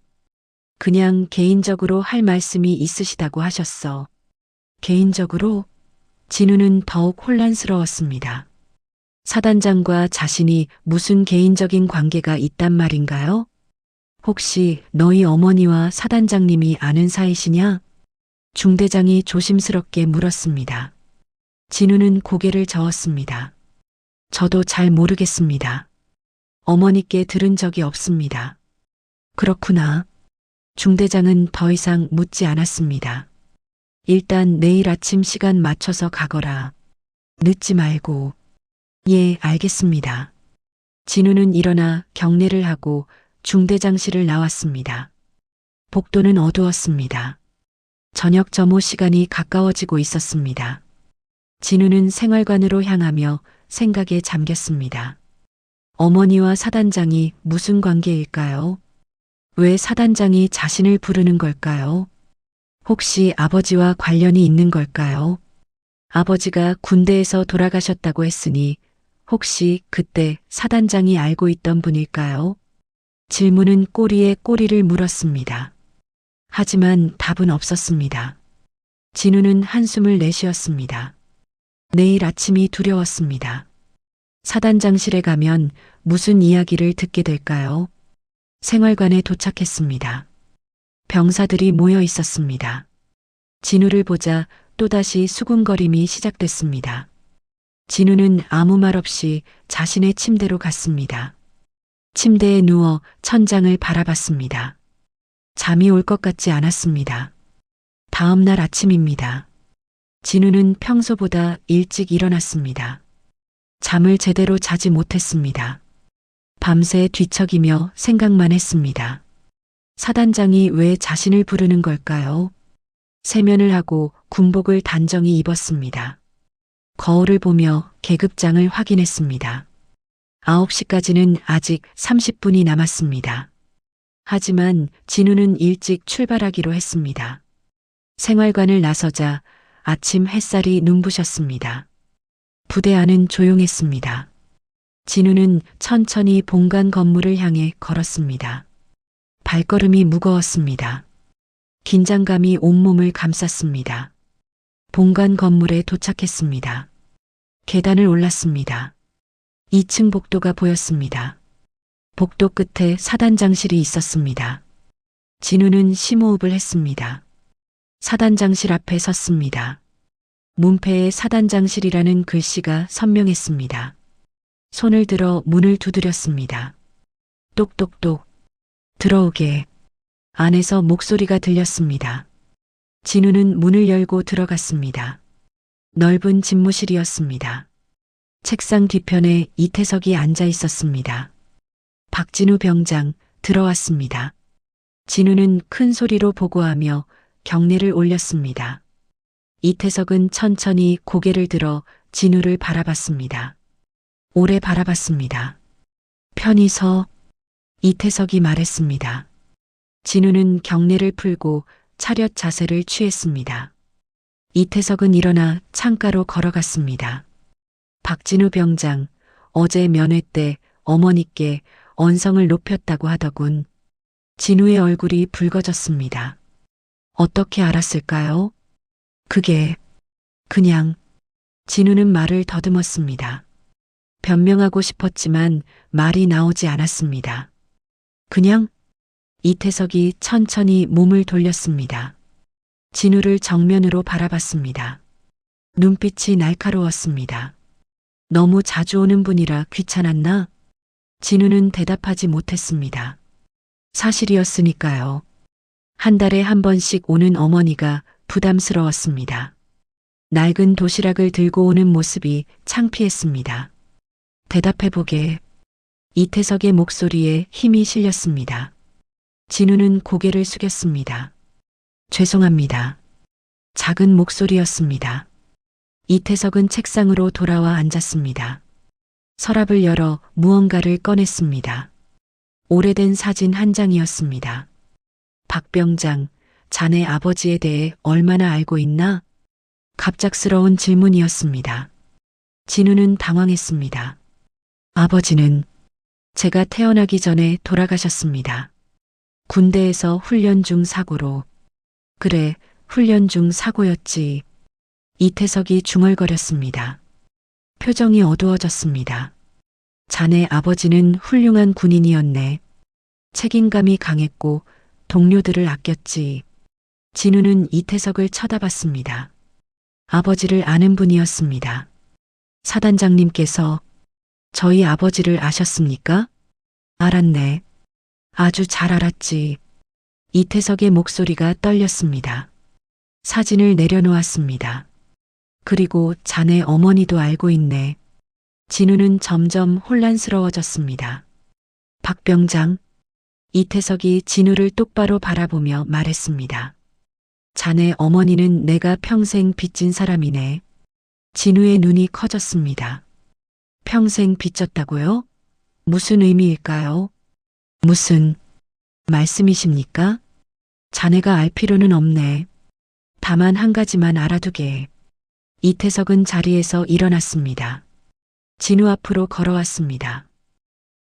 그냥 개인적으로 할 말씀이 있으시다고 하셨어. 개인적으로? 진우는 더욱 혼란스러웠습니다. 사단장과 자신이 무슨 개인적인 관계가 있단 말인가요? 혹시 너희 어머니와 사단장님이 아는 사이시냐? 중대장이 조심스럽게 물었습니다. 진우는 고개를 저었습니다. 저도 잘 모르겠습니다. 어머니께 들은 적이 없습니다. 그렇구나. 중대장은 더 이상 묻지 않았습니다. 일단 내일 아침 시간 맞춰서 가거라. 늦지 말고. 예, 알겠습니다. 진우는 일어나 경례를 하고 중대장실을 나왔습니다. 복도는 어두웠습니다. 저녁 점호 시간이 가까워지고 있었습니다. 진우는 생활관으로 향하며 생각에 잠겼습니다. 어머니와 사단장이 무슨 관계일까요? 왜 사단장이 자신을 부르는 걸까요? 혹시 아버지와 관련이 있는 걸까요? 아버지가 군대에서 돌아가셨다고 했으니 혹시 그때 사단장이 알고 있던 분일까요? 질문은 꼬리에 꼬리를 물었습니다. 하지만 답은 없었습니다. 진우는 한숨을 내쉬었습니다. 내일 아침이 두려웠습니다. 사단장실에 가면 무슨 이야기를 듣게 될까요? 생활관에 도착했습니다. 병사들이 모여 있었습니다. 진우를 보자 또다시 수군거림이 시작됐습니다. 진우는 아무 말 없이 자신의 침대로 갔습니다. 침대에 누워 천장을 바라봤습니다. 잠이 올 것 같지 않았습니다. 다음 날 아침입니다. 진우는 평소보다 일찍 일어났습니다. 잠을 제대로 자지 못했습니다. 밤새 뒤척이며 생각만 했습니다. 사단장이 왜 자신을 부르는 걸까요? 세면을 하고 군복을 단정히 입었습니다. 거울을 보며 계급장을 확인했습니다. 9시까지는 아직 30분이 남았습니다. 하지만 진우는 일찍 출발하기로 했습니다. 생활관을 나서자 아침 햇살이 눈부셨습니다. 부대 안은 조용했습니다. 진우는 천천히 본관 건물을 향해 걸었습니다. 발걸음이 무거웠습니다. 긴장감이 온몸을 감쌌습니다. 본관 건물에 도착했습니다. 계단을 올랐습니다. 2층 복도가 보였습니다. 복도 끝에 사단장실이 있었습니다. 진우는 심호흡을 했습니다. 사단장실 앞에 섰습니다. 문패에 사단장실이라는 글씨가 선명했습니다. 손을 들어 문을 두드렸습니다. 똑똑똑. 들어오게. 안에서 목소리가 들렸습니다. 진우는 문을 열고 들어갔습니다. 넓은 집무실이었습니다. 책상 뒤편에 이태석이 앉아 있었습니다. 박진우 병장 들어왔습니다. 진우는 큰 소리로 보고하며 경례를 올렸습니다. 이태석은 천천히 고개를 들어 진우를 바라봤습니다. 오래 바라봤습니다. 편히 서. 이태석이 말했습니다. 진우는 경례를 풀고 차렷 자세를 취했습니다. 이태석은 일어나 창가로 걸어갔습니다. 박진우 병장, 어제 면회 때 어머니께 언성을 높였다고 하더군. 진우의 얼굴이 붉어졌습니다. 어떻게 알았을까요? 그게 그냥. 진우는 말을 더듬었습니다. 변명하고 싶었지만 말이 나오지 않았습니다. 그냥? 이태석이 천천히 몸을 돌렸습니다. 진우를 정면으로 바라봤습니다. 눈빛이 날카로웠습니다. 너무 자주 오는 분이라 귀찮았나? 진우는 대답하지 못했습니다. 사실이었으니까요. 한 달에 한 번씩 오는 어머니가 부담스러웠습니다. 낡은 도시락을 들고 오는 모습이 창피했습니다. 대답해보게. 이태석의 목소리에 힘이 실렸습니다. 진우는 고개를 숙였습니다. 죄송합니다. 작은 목소리였습니다. 이태석은 책상으로 돌아와 앉았습니다. 서랍을 열어 무언가를 꺼냈습니다. 오래된 사진 한 장이었습니다. 박 병장, 자네 아버지에 대해 얼마나 알고 있나? 갑작스러운 질문이었습니다. 진우는 당황했습니다. 아버지는 제가 태어나기 전에 돌아가셨습니다. 군대에서 훈련 중 사고로. 그래, 훈련 중 사고였지. 이태석이 중얼거렸습니다. 표정이 어두워졌습니다. 자네 아버지는 훌륭한 군인이었네. 책임감이 강했고 동료들을 아꼈지. 진우는 이태석을 쳐다봤습니다. 아버지를 아는 분이었습니다. 사단장님께서 저희 아버지를 아셨습니까? 알았네. 아주 잘 알았지. 이태석의 목소리가 떨렸습니다. 사진을 내려놓았습니다. 그리고 자네 어머니도 알고 있네. 진우는 점점 혼란스러워졌습니다. 박 병장. 이태석이 진우를 똑바로 바라보며 말했습니다. 자네 어머니는 내가 평생 빚진 사람이네. 진우의 눈이 커졌습니다. 평생 빚졌다고요? 무슨 의미일까요? 무슨 말씀이십니까? 자네가 알 필요는 없네. 다만 한 가지만 알아두게. 이태석은 자리에서 일어났습니다. 진우 앞으로 걸어왔습니다.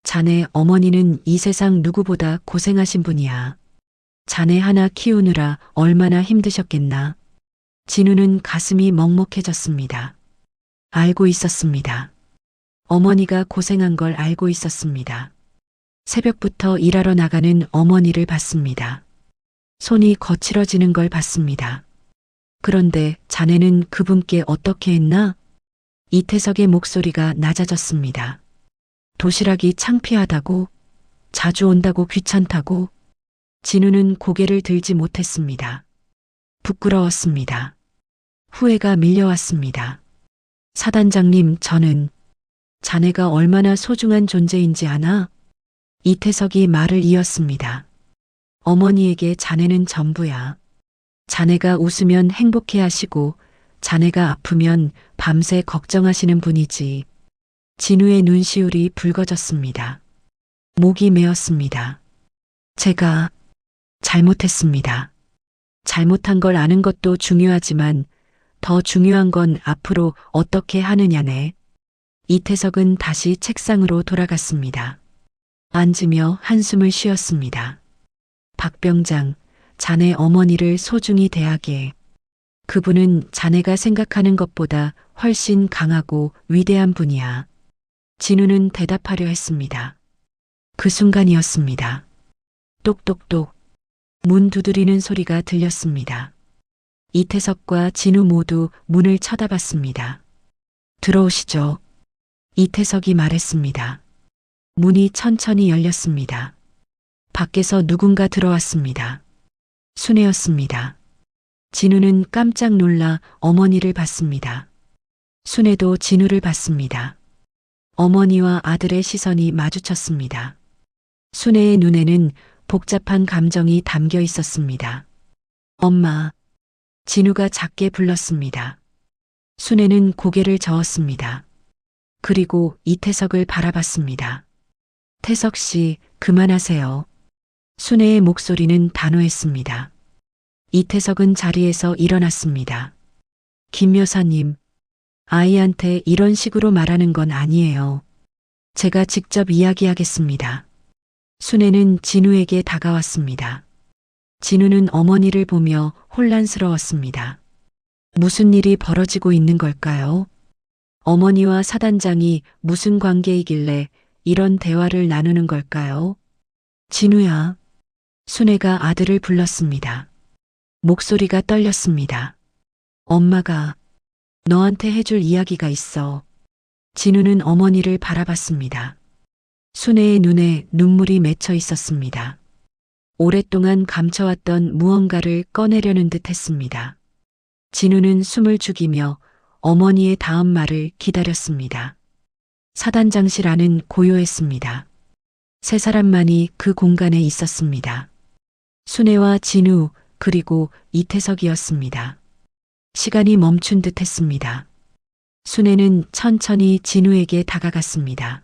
자네 어머니는 이 세상 누구보다 고생하신 분이야. 자네 하나 키우느라 얼마나 힘드셨겠나. 진우는 가슴이 먹먹해졌습니다. 알고 있었습니다. 어머니가 고생한 걸 알고 있었습니다. 새벽부터 일하러 나가는 어머니를 봤습니다. 손이 거칠어지는 걸 봤습니다. 그런데 자네는 그분께 어떻게 했나? 이태석의 목소리가 낮아졌습니다. 도시락이 창피하다고, 자주 온다고 귀찮다고. 진우는 고개를 들지 못했습니다. 부끄러웠습니다. 후회가 밀려왔습니다. 사단장님, 저는 자네가 얼마나 소중한 존재인지 아나? 이태석이 말을 이었습니다. 어머니에게 자네는 전부야. 자네가 웃으면 행복해 하시고 자네가 아프면 밤새 걱정하시는 분이지. 진우의 눈시울이 붉어졌습니다. 목이 메었습니다. 제가 잘못했습니다. 잘못한 걸 아는 것도 중요하지만 더 중요한 건 앞으로 어떻게 하느냐네. 이태석은 다시 책상으로 돌아갔습니다. 앉으며 한숨을 쉬었습니다. 박 병장, 자네 어머니를 소중히 대하게. 그분은 자네가 생각하는 것보다 훨씬 강하고 위대한 분이야. 진우는 대답하려 했습니다. 그 순간이었습니다. 똑똑똑. 문 두드리는 소리가 들렸습니다. 이태석과 진우 모두 문을 쳐다봤습니다. 들어오시죠. 이태석이 말했습니다. 문이 천천히 열렸습니다. 밖에서 누군가 들어왔습니다. 순애였습니다. 진우는 깜짝 놀라 어머니를 봤습니다. 순애도 진우를 봤습니다. 어머니와 아들의 시선이 마주쳤습니다. 순애의 눈에는 복잡한 감정이 담겨 있었습니다. 엄마. 진우가 작게 불렀습니다. 순애는 고개를 저었습니다. 그리고 이태석을 바라봤습니다. 태석 씨, 그만하세요. 순애의 목소리는 단호했습니다. 이태석은 자리에서 일어났습니다. 김 여사님, 아이한테 이런 식으로 말하는 건 아니에요. 제가 직접 이야기하겠습니다. 순애는 진우에게 다가왔습니다. 진우는 어머니를 보며 혼란스러웠습니다. 무슨 일이 벌어지고 있는 걸까요? 어머니와 사단장이 무슨 관계이길래 이런 대화를 나누는 걸까요? 진우야. 순애가 아들을 불렀습니다. 목소리가 떨렸습니다. 엄마가 너한테 해줄 이야기가 있어. 진우는 어머니를 바라봤습니다. 순애의 눈에 눈물이 맺혀 있었습니다. 오랫동안 감춰왔던 무언가를 꺼내려는 듯 했습니다. 진우는 숨을 죽이며 어머니의 다음 말을 기다렸습니다. 사단장실 안은 고요했습니다. 세 사람만이 그 공간에 있었습니다. 순애와 진우 그리고 이태석이었습니다. 시간이 멈춘 듯 했습니다. 순애는 천천히 진우에게 다가갔습니다.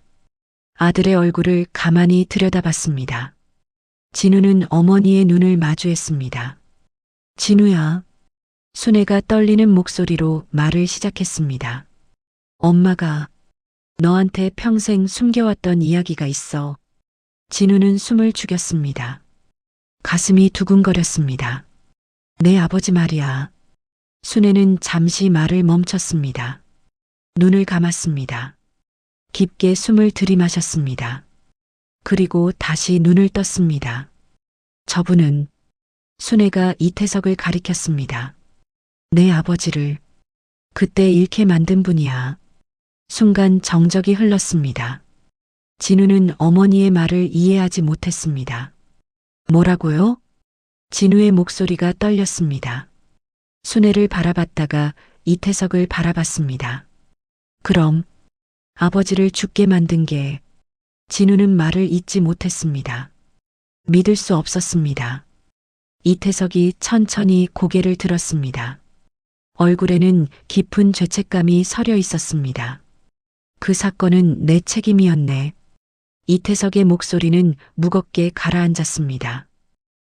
아들의 얼굴을 가만히 들여다봤습니다. 진우는 어머니의 눈을 마주했습니다. 진우야. 순애가 떨리는 목소리로 말을 시작했습니다. 엄마가 너한테 평생 숨겨왔던 이야기가 있어. 진우는 숨을 죽였습니다. 가슴이 두근거렸습니다. 내 아버지 말이야. 순애는 잠시 말을 멈췄습니다. 눈을 감았습니다. 깊게 숨을 들이마셨습니다. 그리고 다시 눈을 떴습니다. 저분은 순애가 이태석을 가리켰습니다. 내 아버지를 그때 잃게 만든 분이야. 순간 정적이 흘렀습니다. 진우는 어머니의 말을 이해하지 못했습니다. 뭐라고요? 진우의 목소리가 떨렸습니다. 순애를 바라봤다가 이태석을 바라봤습니다. 그럼 아버지를 죽게 만든 게 진우는 말을 잇지 못했습니다. 믿을 수 없었습니다. 이태석이 천천히 고개를 들었습니다. 얼굴에는 깊은 죄책감이 서려 있었습니다. 그 사건은 내 책임이었네. 이태석의 목소리는 무겁게 가라앉았습니다.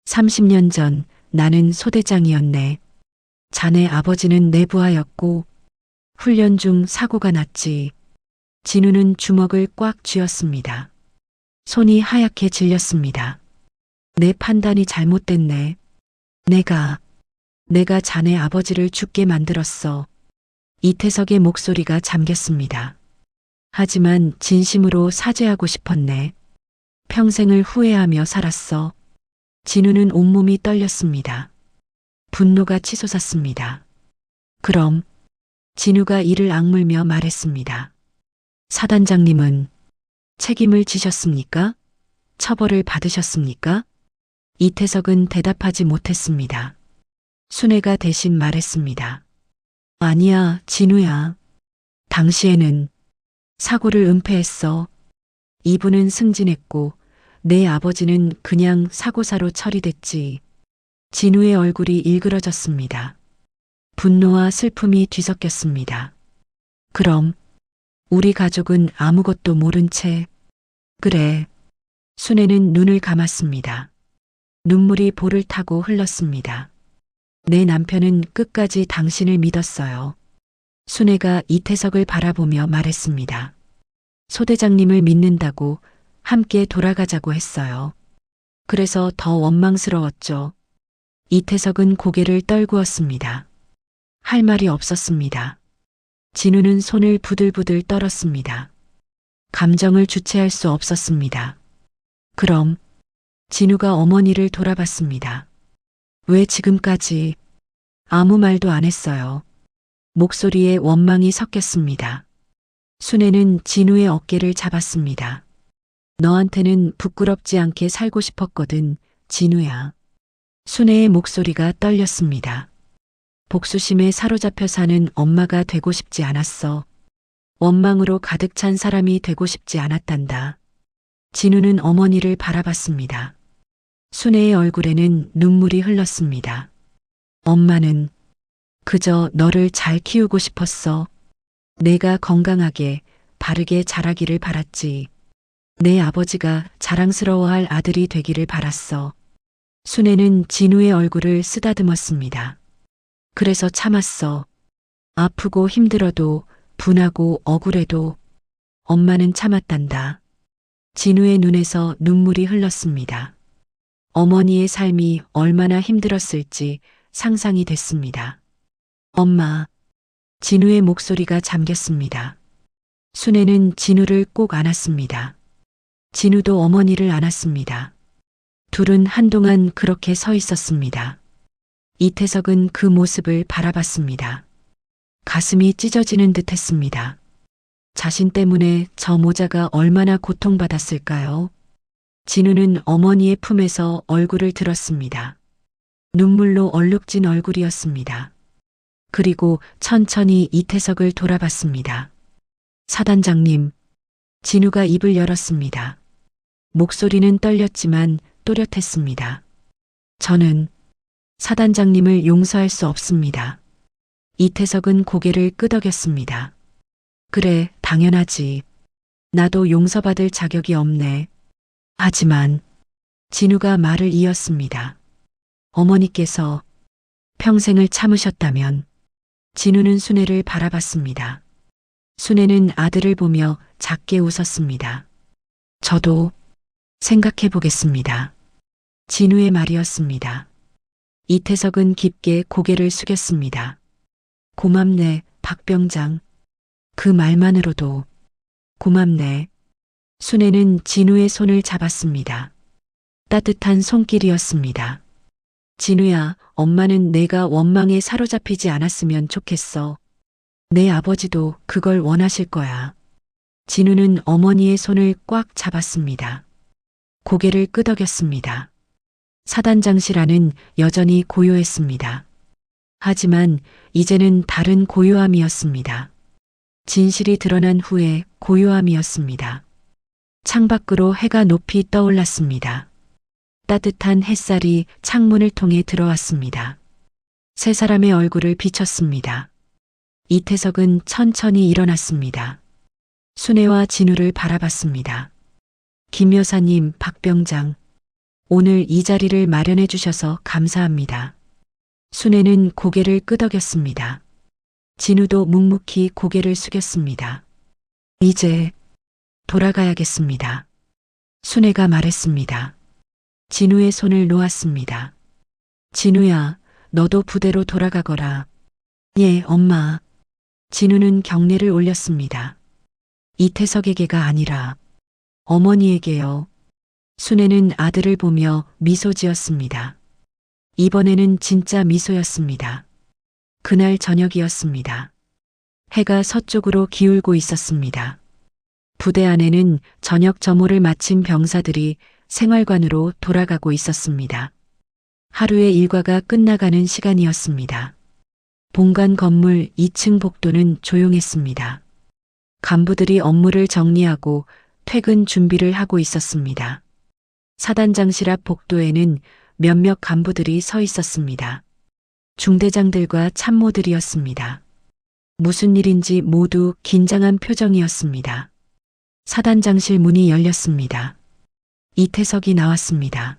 30년 전 나는 소대장이었네. 자네 아버지는 내부하였고 훈련 중 사고가 났지. 진우는 주먹을 꽉 쥐었습니다. 손이 하얗게 질렸습니다. 내 판단이 잘못됐네. 내가 자네 아버지를 죽게 만들었어. 이태석의 목소리가 잠겼습니다. 하지만 진심으로 사죄하고 싶었네. 평생을 후회하며 살았어. 진우는 온몸이 떨렸습니다. 분노가 치솟았습니다. 그럼 진우가 이를 악물며 말했습니다. 사단장님은 책임을 지셨습니까? 처벌을 받으셨습니까? 이태석은 대답하지 못했습니다. 순애가 대신 말했습니다. 아니야, 진우야. 당시에는 사고를 은폐했어. 이분은 승진했고 내 아버지는 그냥 사고사로 처리됐지. 진우의 얼굴이 일그러졌습니다. 분노와 슬픔이 뒤섞였습니다. 그럼 우리 가족은 아무것도 모른 채. 그래. 순애는 눈을 감았습니다. 눈물이 볼을 타고 흘렀습니다. 내 남편은 끝까지 당신을 믿었어요. 순애가 이태석을 바라보며 말했습니다. 소대장님을 믿는다고 함께 돌아가자고 했어요. 그래서 더 원망스러웠죠. 이태석은 고개를 떨구었습니다. 할 말이 없었습니다. 진우는 손을 부들부들 떨었습니다. 감정을 주체할 수 없었습니다. 그럼 진우가 어머니를 돌아봤습니다. 왜 지금까지 아무 말도 안 했어요. 목소리에 원망이 섞였습니다. 순애는 진우의 어깨를 잡았습니다. 너한테는 부끄럽지 않게 살고 싶었거든, 진우야. 순애의 목소리가 떨렸습니다. 복수심에 사로잡혀 사는 엄마가 되고 싶지 않았어. 원망으로 가득 찬 사람이 되고 싶지 않았단다. 진우는 어머니를 바라봤습니다. 순애의 얼굴에는 눈물이 흘렀습니다. 엄마는 그저 너를 잘 키우고 싶었어. 내가 건강하게 바르게 자라기를 바랐지. 내 아버지가 자랑스러워할 아들이 되기를 바랐어. 순애는 진우의 얼굴을 쓰다듬었습니다. 그래서 참았어. 아프고 힘들어도 분하고 억울해도 엄마는 참았단다. 진우의 눈에서 눈물이 흘렀습니다. 어머니의 삶이 얼마나 힘들었을지 상상이 됐습니다. 엄마. 진우의 목소리가 잠겼습니다. 순애는 진우를 꼭 안았습니다. 진우도 어머니를 안았습니다. 둘은 한동안 그렇게 서 있었습니다. 이태석은 그 모습을 바라봤습니다. 가슴이 찢어지는 듯 했습니다. 자신 때문에 저 모자가 얼마나 고통받았을까요? 진우는 어머니의 품에서 얼굴을 들었습니다. 눈물로 얼룩진 얼굴이었습니다. 그리고 천천히 이태석을 돌아봤습니다. 사단장님. 진우가 입을 열었습니다. 목소리는 떨렸지만 또렷했습니다. 저는 사단장님을 용서할 수 없습니다. 이태석은 고개를 끄덕였습니다. 그래, 당연하지. 나도 용서받을 자격이 없네. 하지만 진우가 말을 이었습니다. 어머니께서 평생을 참으셨다면. 진우는 순애를 바라봤습니다. 순애는 아들을 보며 작게 웃었습니다. 저도 생각해 보겠습니다. 진우의 말이었습니다. 이태석은 깊게 고개를 숙였습니다. 고맙네, 박병장. 그 말만으로도 고맙네. 순애는 진우의 손을 잡았습니다. 따뜻한 손길이었습니다. 진우야, 엄마는 내가 원망에 사로잡히지 않았으면 좋겠어. 내 아버지도 그걸 원하실 거야. 진우는 어머니의 손을 꽉 잡았습니다. 고개를 끄덕였습니다. 사단장실 안은 여전히 고요했습니다. 하지만 이제는 다른 고요함이었습니다. 진실이 드러난 후에 고요함이었습니다. 창밖으로 해가 높이 떠올랐습니다. 따뜻한 햇살이 창문을 통해 들어왔습니다. 세 사람의 얼굴을 비쳤습니다. 이태석은 천천히 일어났습니다. 순애와 진우를 바라봤습니다. 김 여사님, 박병장, 오늘 이 자리를 마련해 주셔서 감사합니다. 순애는 고개를 끄덕였습니다. 진우도 묵묵히 고개를 숙였습니다. 이제 돌아가야겠습니다. 순애가 말했습니다. 진우의 손을 놓았습니다. 진우야, 너도 부대로 돌아가거라. 예, 엄마. 진우는 경례를 올렸습니다. 이태석에게가 아니라 어머니에게요. 순애는 아들을 보며 미소 지었습니다. 이번에는 진짜 미소였습니다. 그날 저녁이었습니다. 해가 서쪽으로 기울고 있었습니다. 부대 안에는 저녁 점호를 마친 병사들이 생활관으로 돌아가고 있었습니다. 하루의 일과가 끝나가는 시간이었습니다. 본관 건물 2층 복도는 조용했습니다. 간부들이 업무를 정리하고 퇴근 준비를 하고 있었습니다. 사단장실 앞 복도에는 몇몇 간부들이 서 있었습니다. 중대장들과 참모들이었습니다. 무슨 일인지 모두 긴장한 표정이었습니다. 사단장실 문이 열렸습니다. 이태석이 나왔습니다.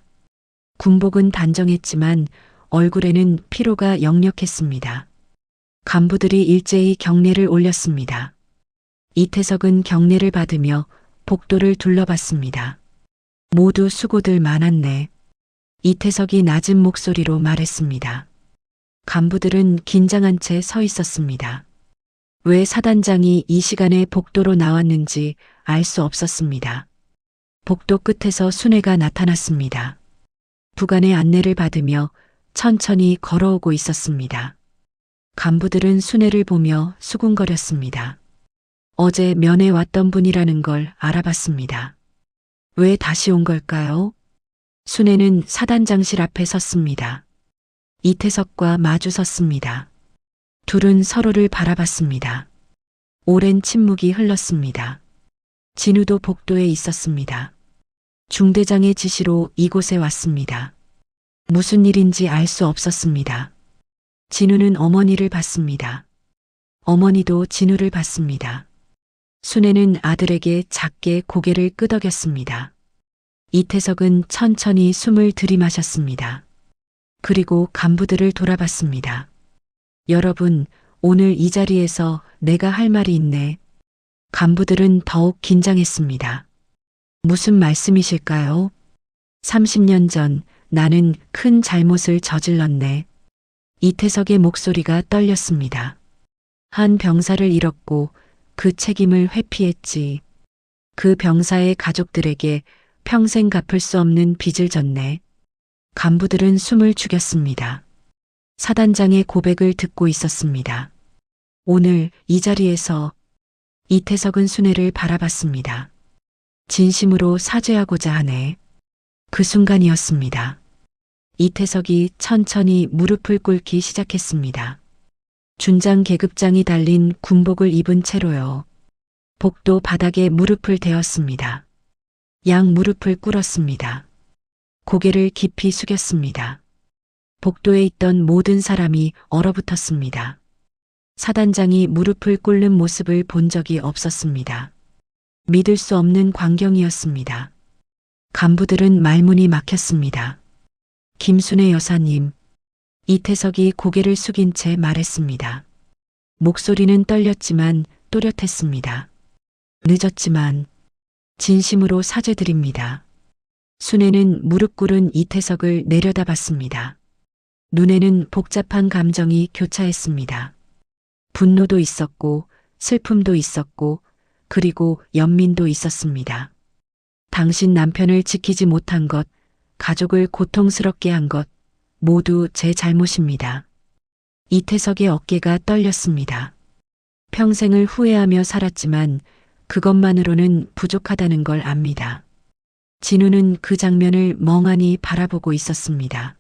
군복은 단정했지만 얼굴에는 피로가 역력했습니다. 간부들이 일제히 경례를 올렸습니다. 이태석은 경례를 받으며 복도를 둘러봤습니다. 모두 수고들 많았네. 이태석이 낮은 목소리로 말했습니다. 간부들은 긴장한 채 서 있었습니다. 왜 사단장이 이 시간에 복도로 나왔는지 알 수 없었습니다. 복도 끝에서 순애가 나타났습니다. 부관의 안내를 받으며 천천히 걸어오고 있었습니다. 간부들은 순애를 보며 수군거렸습니다. 어제 면회 왔던 분이라는 걸 알아봤습니다. 왜 다시 온 걸까요? 순애는 사단장실 앞에 섰습니다. 이태석과 마주 섰습니다. 둘은 서로를 바라봤습니다. 오랜 침묵이 흘렀습니다. 진우도 복도에 있었습니다. 중대장의 지시로 이곳에 왔습니다. 무슨 일인지 알 수 없었습니다. 진우는 어머니를 봤습니다. 어머니도 진우를 봤습니다. 순애는 아들에게 작게 고개를 끄덕였습니다. 이태석은 천천히 숨을 들이마셨습니다. 그리고 간부들을 돌아봤습니다. 여러분, 오늘 이 자리에서 내가 할 말이 있네. 간부들은 더욱 긴장했습니다. 무슨 말씀이실까요? 30년 전 나는 큰 잘못을 저질렀네. 이태석의 목소리가 떨렸습니다. 한 병사를 잃었고 그 책임을 회피했지. 그 병사의 가족들에게 평생 갚을 수 없는 빚을 졌네. 간부들은 숨을 죽였습니다. 사단장의 고백을 듣고 있었습니다. 오늘 이 자리에서 이태석은 순애를 바라봤습니다. 진심으로 사죄하고자 하네. 그 순간이었습니다. 이태석이 천천히 무릎을 꿇기 시작했습니다. 준장 계급장이 달린 군복을 입은 채로요. 복도 바닥에 무릎을 대었습니다. 양 무릎을 꿇었습니다. 고개를 깊이 숙였습니다. 복도에 있던 모든 사람이 얼어붙었습니다. 사단장이 무릎을 꿇는 모습을 본 적이 없었습니다. 믿을 수 없는 광경이었습니다. 간부들은 말문이 막혔습니다. 김순애 여사님, 이태석이 고개를 숙인 채 말했습니다. 목소리는 떨렸지만 또렷했습니다. 늦었지만 진심으로 사죄드립니다. 순애는 무릎 꿇은 이태석을 내려다봤습니다. 눈에는 복잡한 감정이 교차했습니다. 분노도 있었고 슬픔도 있었고 그리고 연민도 있었습니다. 당신 남편을 지키지 못한 것, 가족을 고통스럽게 한 것, 모두 제 잘못입니다. 이태석의 어깨가 떨렸습니다. 평생을 후회하며 살았지만 그것만으로는 부족하다는 걸 압니다. 진우는 그 장면을 멍하니 바라보고 있었습니다.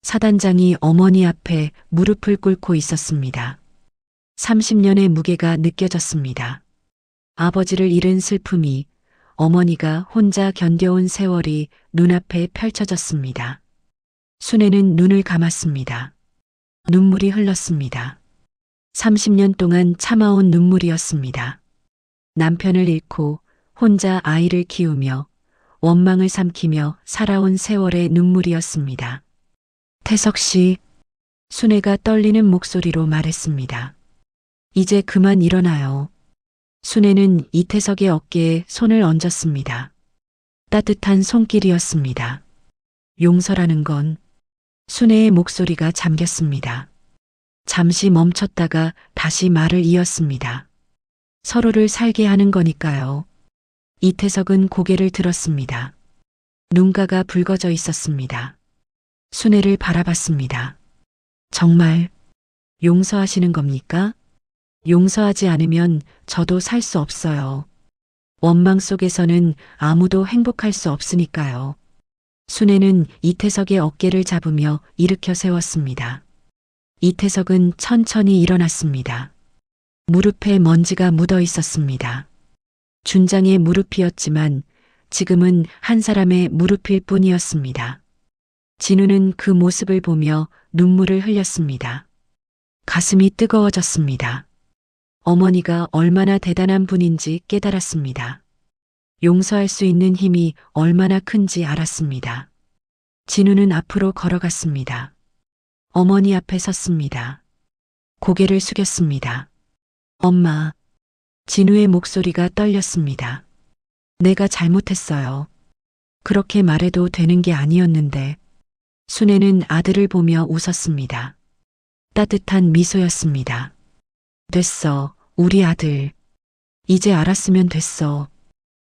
사단장이 어머니 앞에 무릎을 꿇고 있었습니다. 30년의 무게가 느껴졌습니다. 아버지를 잃은 슬픔이, 어머니가 혼자 견뎌온 세월이 눈앞에 펼쳐졌습니다. 순애는 눈을 감았습니다. 눈물이 흘렀습니다. 30년 동안 참아온 눈물이었습니다. 남편을 잃고 혼자 아이를 키우며 원망을 삼키며 살아온 세월의 눈물이었습니다. 태석 씨, 순애가 떨리는 목소리로 말했습니다. 이제 그만 일어나요. 순애는 이태석의 어깨에 손을 얹었습니다. 따뜻한 손길이었습니다. 용서라는 건 순애의 목소리가 잠겼습니다. 잠시 멈췄다가 다시 말을 이었습니다. 서로를 살게 하는 거니까요. 이태석은 고개를 들었습니다. 눈가가 붉어져 있었습니다. 순애를 바라봤습니다. 정말 용서하시는 겁니까? 용서하지 않으면 저도 살 수 없어요. 원망 속에서는 아무도 행복할 수 없으니까요. 순애는 이태석의 어깨를 잡으며 일으켜 세웠습니다. 이태석은 천천히 일어났습니다. 무릎에 먼지가 묻어 있었습니다. 준장의 무릎이었지만 지금은 한 사람의 무릎일 뿐이었습니다. 진우는 그 모습을 보며 눈물을 흘렸습니다. 가슴이 뜨거워졌습니다. 어머니가 얼마나 대단한 분인지 깨달았습니다. 용서할 수 있는 힘이 얼마나 큰지 알았습니다. 진우는 앞으로 걸어갔습니다. 어머니 앞에 섰습니다. 고개를 숙였습니다. 엄마. 진우의 목소리가 떨렸습니다. 내가 잘못했어요. 그렇게 말해도 되는 게 아니었는데. 순애는 아들을 보며 웃었습니다. 따뜻한 미소였습니다. 됐어, 우리 아들. 이제 알았으면 됐어.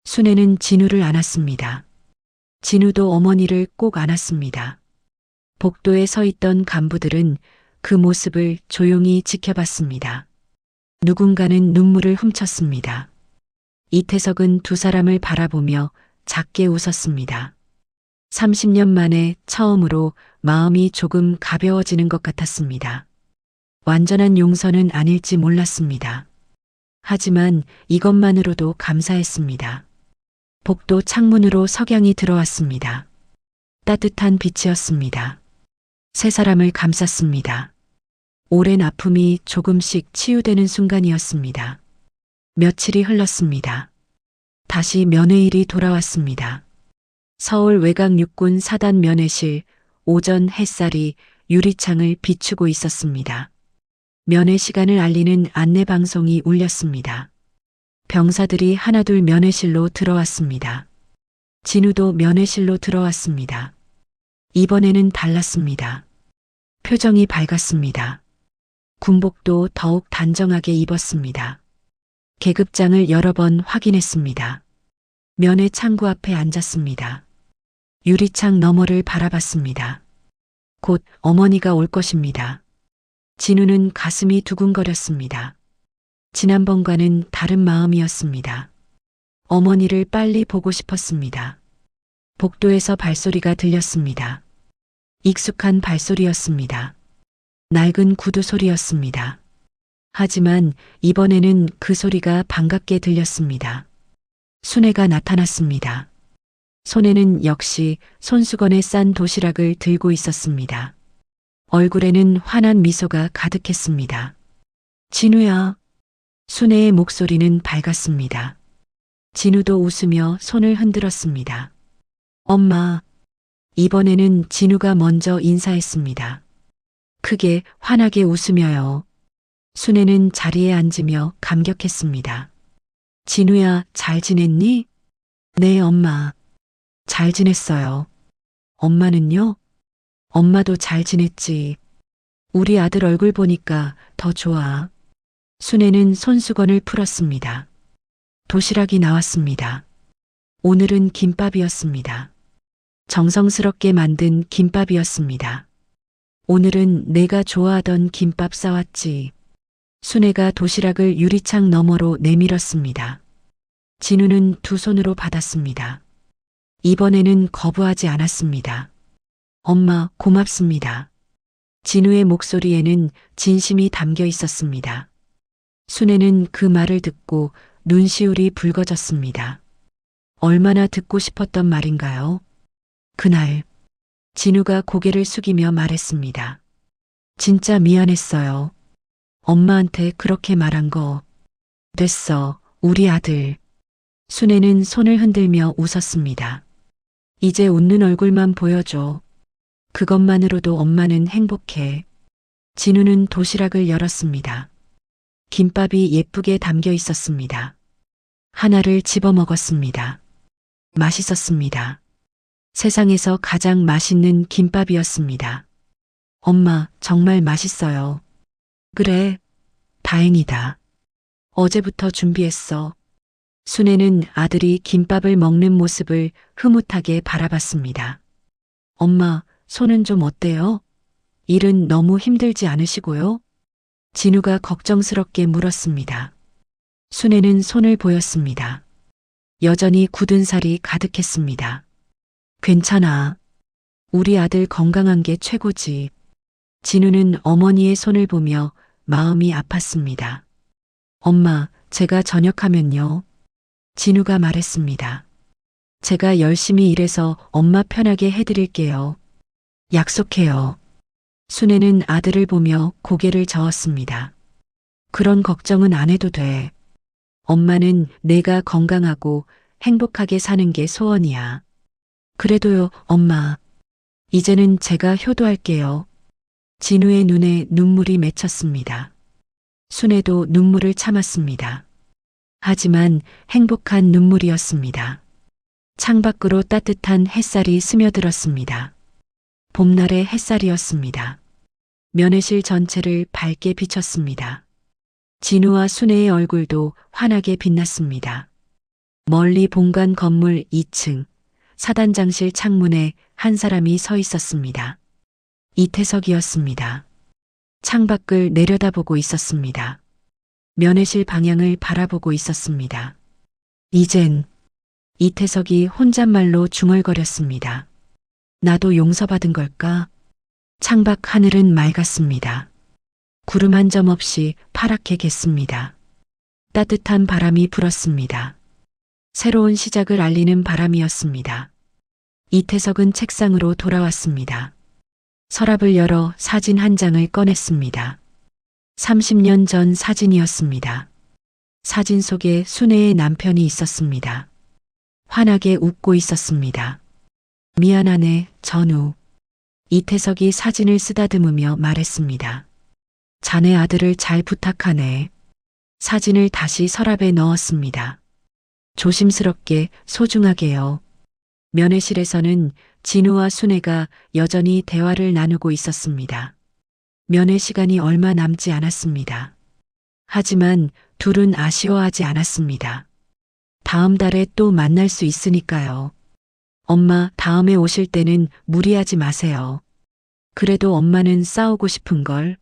순애는 진우를 안았습니다. 진우도 어머니를 꼭 안았습니다. 복도에 서 있던 간부들은 그 모습을 조용히 지켜봤습니다. 누군가는 눈물을 훔쳤습니다. 이태석은 두 사람을 바라보며 작게 웃었습니다. 30년 만에 처음으로 마음이 조금 가벼워지는 것 같았습니다. 완전한 용서는 아닐지 몰랐습니다. 하지만 이것만으로도 감사했습니다. 복도 창문으로 석양이 들어왔습니다. 따뜻한 빛이었습니다. 세 사람을 감쌌습니다. 오랜 아픔이 조금씩 치유되는 순간이었습니다. 며칠이 흘렀습니다. 다시 면회일이 돌아왔습니다. 서울 외곽 육군 사단 면회실, 오전 햇살이 유리창을 비추고 있었습니다. 면회 시간을 알리는 안내방송이 울렸습니다. 병사들이 하나둘 면회실로 들어왔습니다. 진우도 면회실로 들어왔습니다. 이번에는 달랐습니다. 표정이 밝았습니다. 군복도 더욱 단정하게 입었습니다. 계급장을 여러 번 확인했습니다. 면회 창구 앞에 앉았습니다. 유리창 너머를 바라봤습니다. 곧 어머니가 올 것입니다. 진우는 가슴이 두근거렸습니다. 지난번과는 다른 마음이었습니다. 어머니를 빨리 보고 싶었습니다. 복도에서 발소리가 들렸습니다. 익숙한 발소리였습니다. 낡은 구두 소리였습니다. 하지만 이번에는 그 소리가 반갑게 들렸습니다. 순애가 나타났습니다. 손에는 역시 손수건에 싼 도시락을 들고 있었습니다. 얼굴에는 환한 미소가 가득했습니다. 진우야. 순애의 목소리는 밝았습니다. 진우도 웃으며 손을 흔들었습니다. 엄마. 이번에는 진우가 먼저 인사했습니다. 크게 환하게 웃으며요. 순애는 자리에 앉으며 감격했습니다. 진우야, 잘 지냈니? 네, 엄마. 잘 지냈어요. 엄마는요? 엄마도 잘 지냈지. 우리 아들 얼굴 보니까 더 좋아. 순애는 손수건을 풀었습니다. 도시락이 나왔습니다. 오늘은 김밥이었습니다. 정성스럽게 만든 김밥이었습니다. 오늘은 내가 좋아하던 김밥 싸왔지. 순애가 도시락을 유리창 너머로 내밀었습니다. 진우는 두 손으로 받았습니다. 이번에는 거부하지 않았습니다. 엄마, 고맙습니다. 진우의 목소리에는 진심이 담겨 있었습니다. 순애는 그 말을 듣고 눈시울이 붉어졌습니다. 얼마나 듣고 싶었던 말인가요? 그날, 진우가 고개를 숙이며 말했습니다. 진짜 미안했어요. 엄마한테 그렇게 말한 거. 됐어, 우리 아들. 순애는 손을 흔들며 웃었습니다. 이제 웃는 얼굴만 보여줘. 그것만으로도 엄마는 행복해. 진우는 도시락을 열었습니다. 김밥이 예쁘게 담겨 있었습니다. 하나를 집어 먹었습니다. 맛있었습니다. 세상에서 가장 맛있는 김밥이었습니다. 엄마, 정말 맛있어요. 그래, 다행이다. 어제부터 준비했어. 순애는 아들이 김밥을 먹는 모습을 흐뭇하게 바라봤습니다. 엄마, 손은 좀 어때요? 일은 너무 힘들지 않으시고요? 진우가 걱정스럽게 물었습니다. 순애는 손을 보였습니다. 여전히 굳은 살이 가득했습니다. 괜찮아. 우리 아들 건강한 게 최고지. 진우는 어머니의 손을 보며 마음이 아팠습니다. 엄마, 제가 전역하면요. 진우가 말했습니다. 제가 열심히 일해서 엄마 편하게 해드릴게요. 약속해요. 순애는 아들을 보며 고개를 저었습니다. 그런 걱정은 안 해도 돼. 엄마는 내가 건강하고 행복하게 사는 게 소원이야. 그래도요, 엄마. 이제는 제가 효도할게요. 진우의 눈에 눈물이 맺혔습니다. 순애도 눈물을 참았습니다. 하지만 행복한 눈물이었습니다. 창밖으로 따뜻한 햇살이 스며들었습니다. 봄날의 햇살이었습니다. 면회실 전체를 밝게 비췄습니다. 진우와 순애의 얼굴도 환하게 빛났습니다. 멀리 본관 건물 2층 사단장실 창문에 한 사람이 서 있었습니다. 이태석이었습니다. 창밖을 내려다보고 있었습니다. 면회실 방향을 바라보고 있었습니다. 이젠 이태석이 혼잣말로 중얼거렸습니다. 나도 용서받은 걸까? 창밖 하늘은 맑았습니다. 구름 한 점 없이 파랗게 겠습니다. 따뜻한 바람이 불었습니다. 새로운 시작을 알리는 바람이었습니다. 이태석은 책상으로 돌아왔습니다. 서랍을 열어 사진 한 장을 꺼냈습니다. 30년 전 사진이었습니다. 사진 속에 순애의 남편이 있었습니다. 환하게 웃고 있었습니다. 미안하네, 전우. 이태석이 사진을 쓰다듬으며 말했습니다. 자네 아들을 잘 부탁하네. 사진을 다시 서랍에 넣었습니다. 조심스럽게 소중하게요. 면회실에서는 진우와 순애가 여전히 대화를 나누고 있었습니다. 면회 시간이 얼마 남지 않았습니다. 하지만 둘은 아쉬워하지 않았습니다. 다음 달에 또 만날 수 있으니까요. 엄마, 다음에 오실 때는 무리하지 마세요. 그래도 엄마는 싸우고 싶은걸.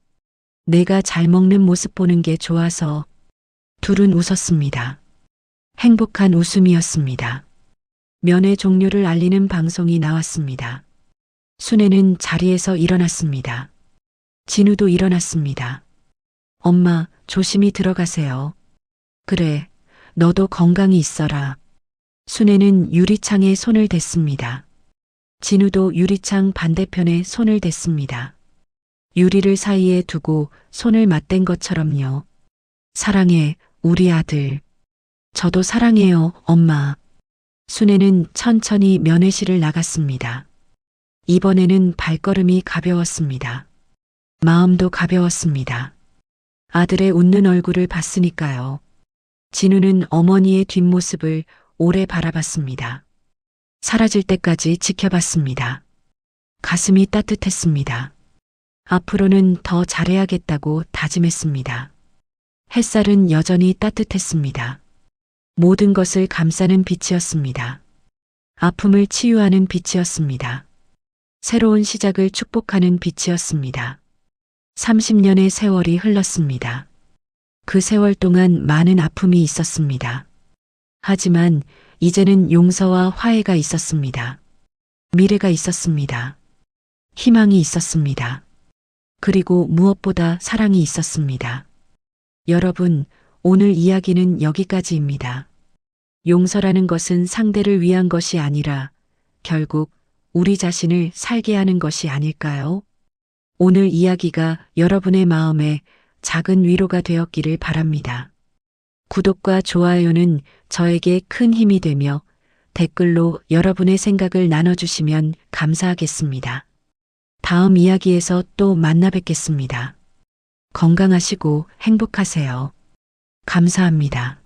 내가 잘 먹는 모습 보는 게 좋아서. 둘은 웃었습니다. 행복한 웃음이었습니다. 면회 종료를 알리는 방송이 나왔습니다. 순애는 자리에서 일어났습니다. 진우도 일어났습니다. 엄마, 조심히 들어가세요. 그래, 너도 건강히 있어라. 순애는 유리창에 손을 댔습니다. 진우도 유리창 반대편에 손을 댔습니다. 유리를 사이에 두고 손을 맞댄 것처럼요. 사랑해, 우리 아들. 저도 사랑해요, 엄마. 순애는 천천히 면회실을 나갔습니다. 이번에는 발걸음이 가벼웠습니다. 마음도 가벼웠습니다. 아들의 웃는 얼굴을 봤으니까요. 진우는 어머니의 뒷모습을 오래 바라봤습니다. 사라질 때까지 지켜봤습니다. 가슴이 따뜻했습니다. 앞으로는 더 잘해야겠다고 다짐했습니다. 햇살은 여전히 따뜻했습니다. 모든 것을 감싸는 빛이었습니다. 아픔을 치유하는 빛이었습니다. 새로운 시작을 축복하는 빛이었습니다. 30년의 세월이 흘렀습니다. 그 세월 동안 많은 아픔이 있었습니다. 하지만 이제는 용서와 화해가 있었습니다. 미래가 있었습니다. 희망이 있었습니다. 그리고 무엇보다 사랑이 있었습니다. 여러분, 오늘 이야기는 여기까지입니다. 용서라는 것은 상대를 위한 것이 아니라 결국 우리 자신을 살게 하는 것이 아닐까요? 오늘 이야기가 여러분의 마음에 작은 위로가 되었기를 바랍니다. 구독과 좋아요는 저에게 큰 힘이 되며 댓글로 여러분의 생각을 나눠주시면 감사하겠습니다. 다음 이야기에서 또 만나 뵙겠습니다. 건강하시고 행복하세요. 감사합니다.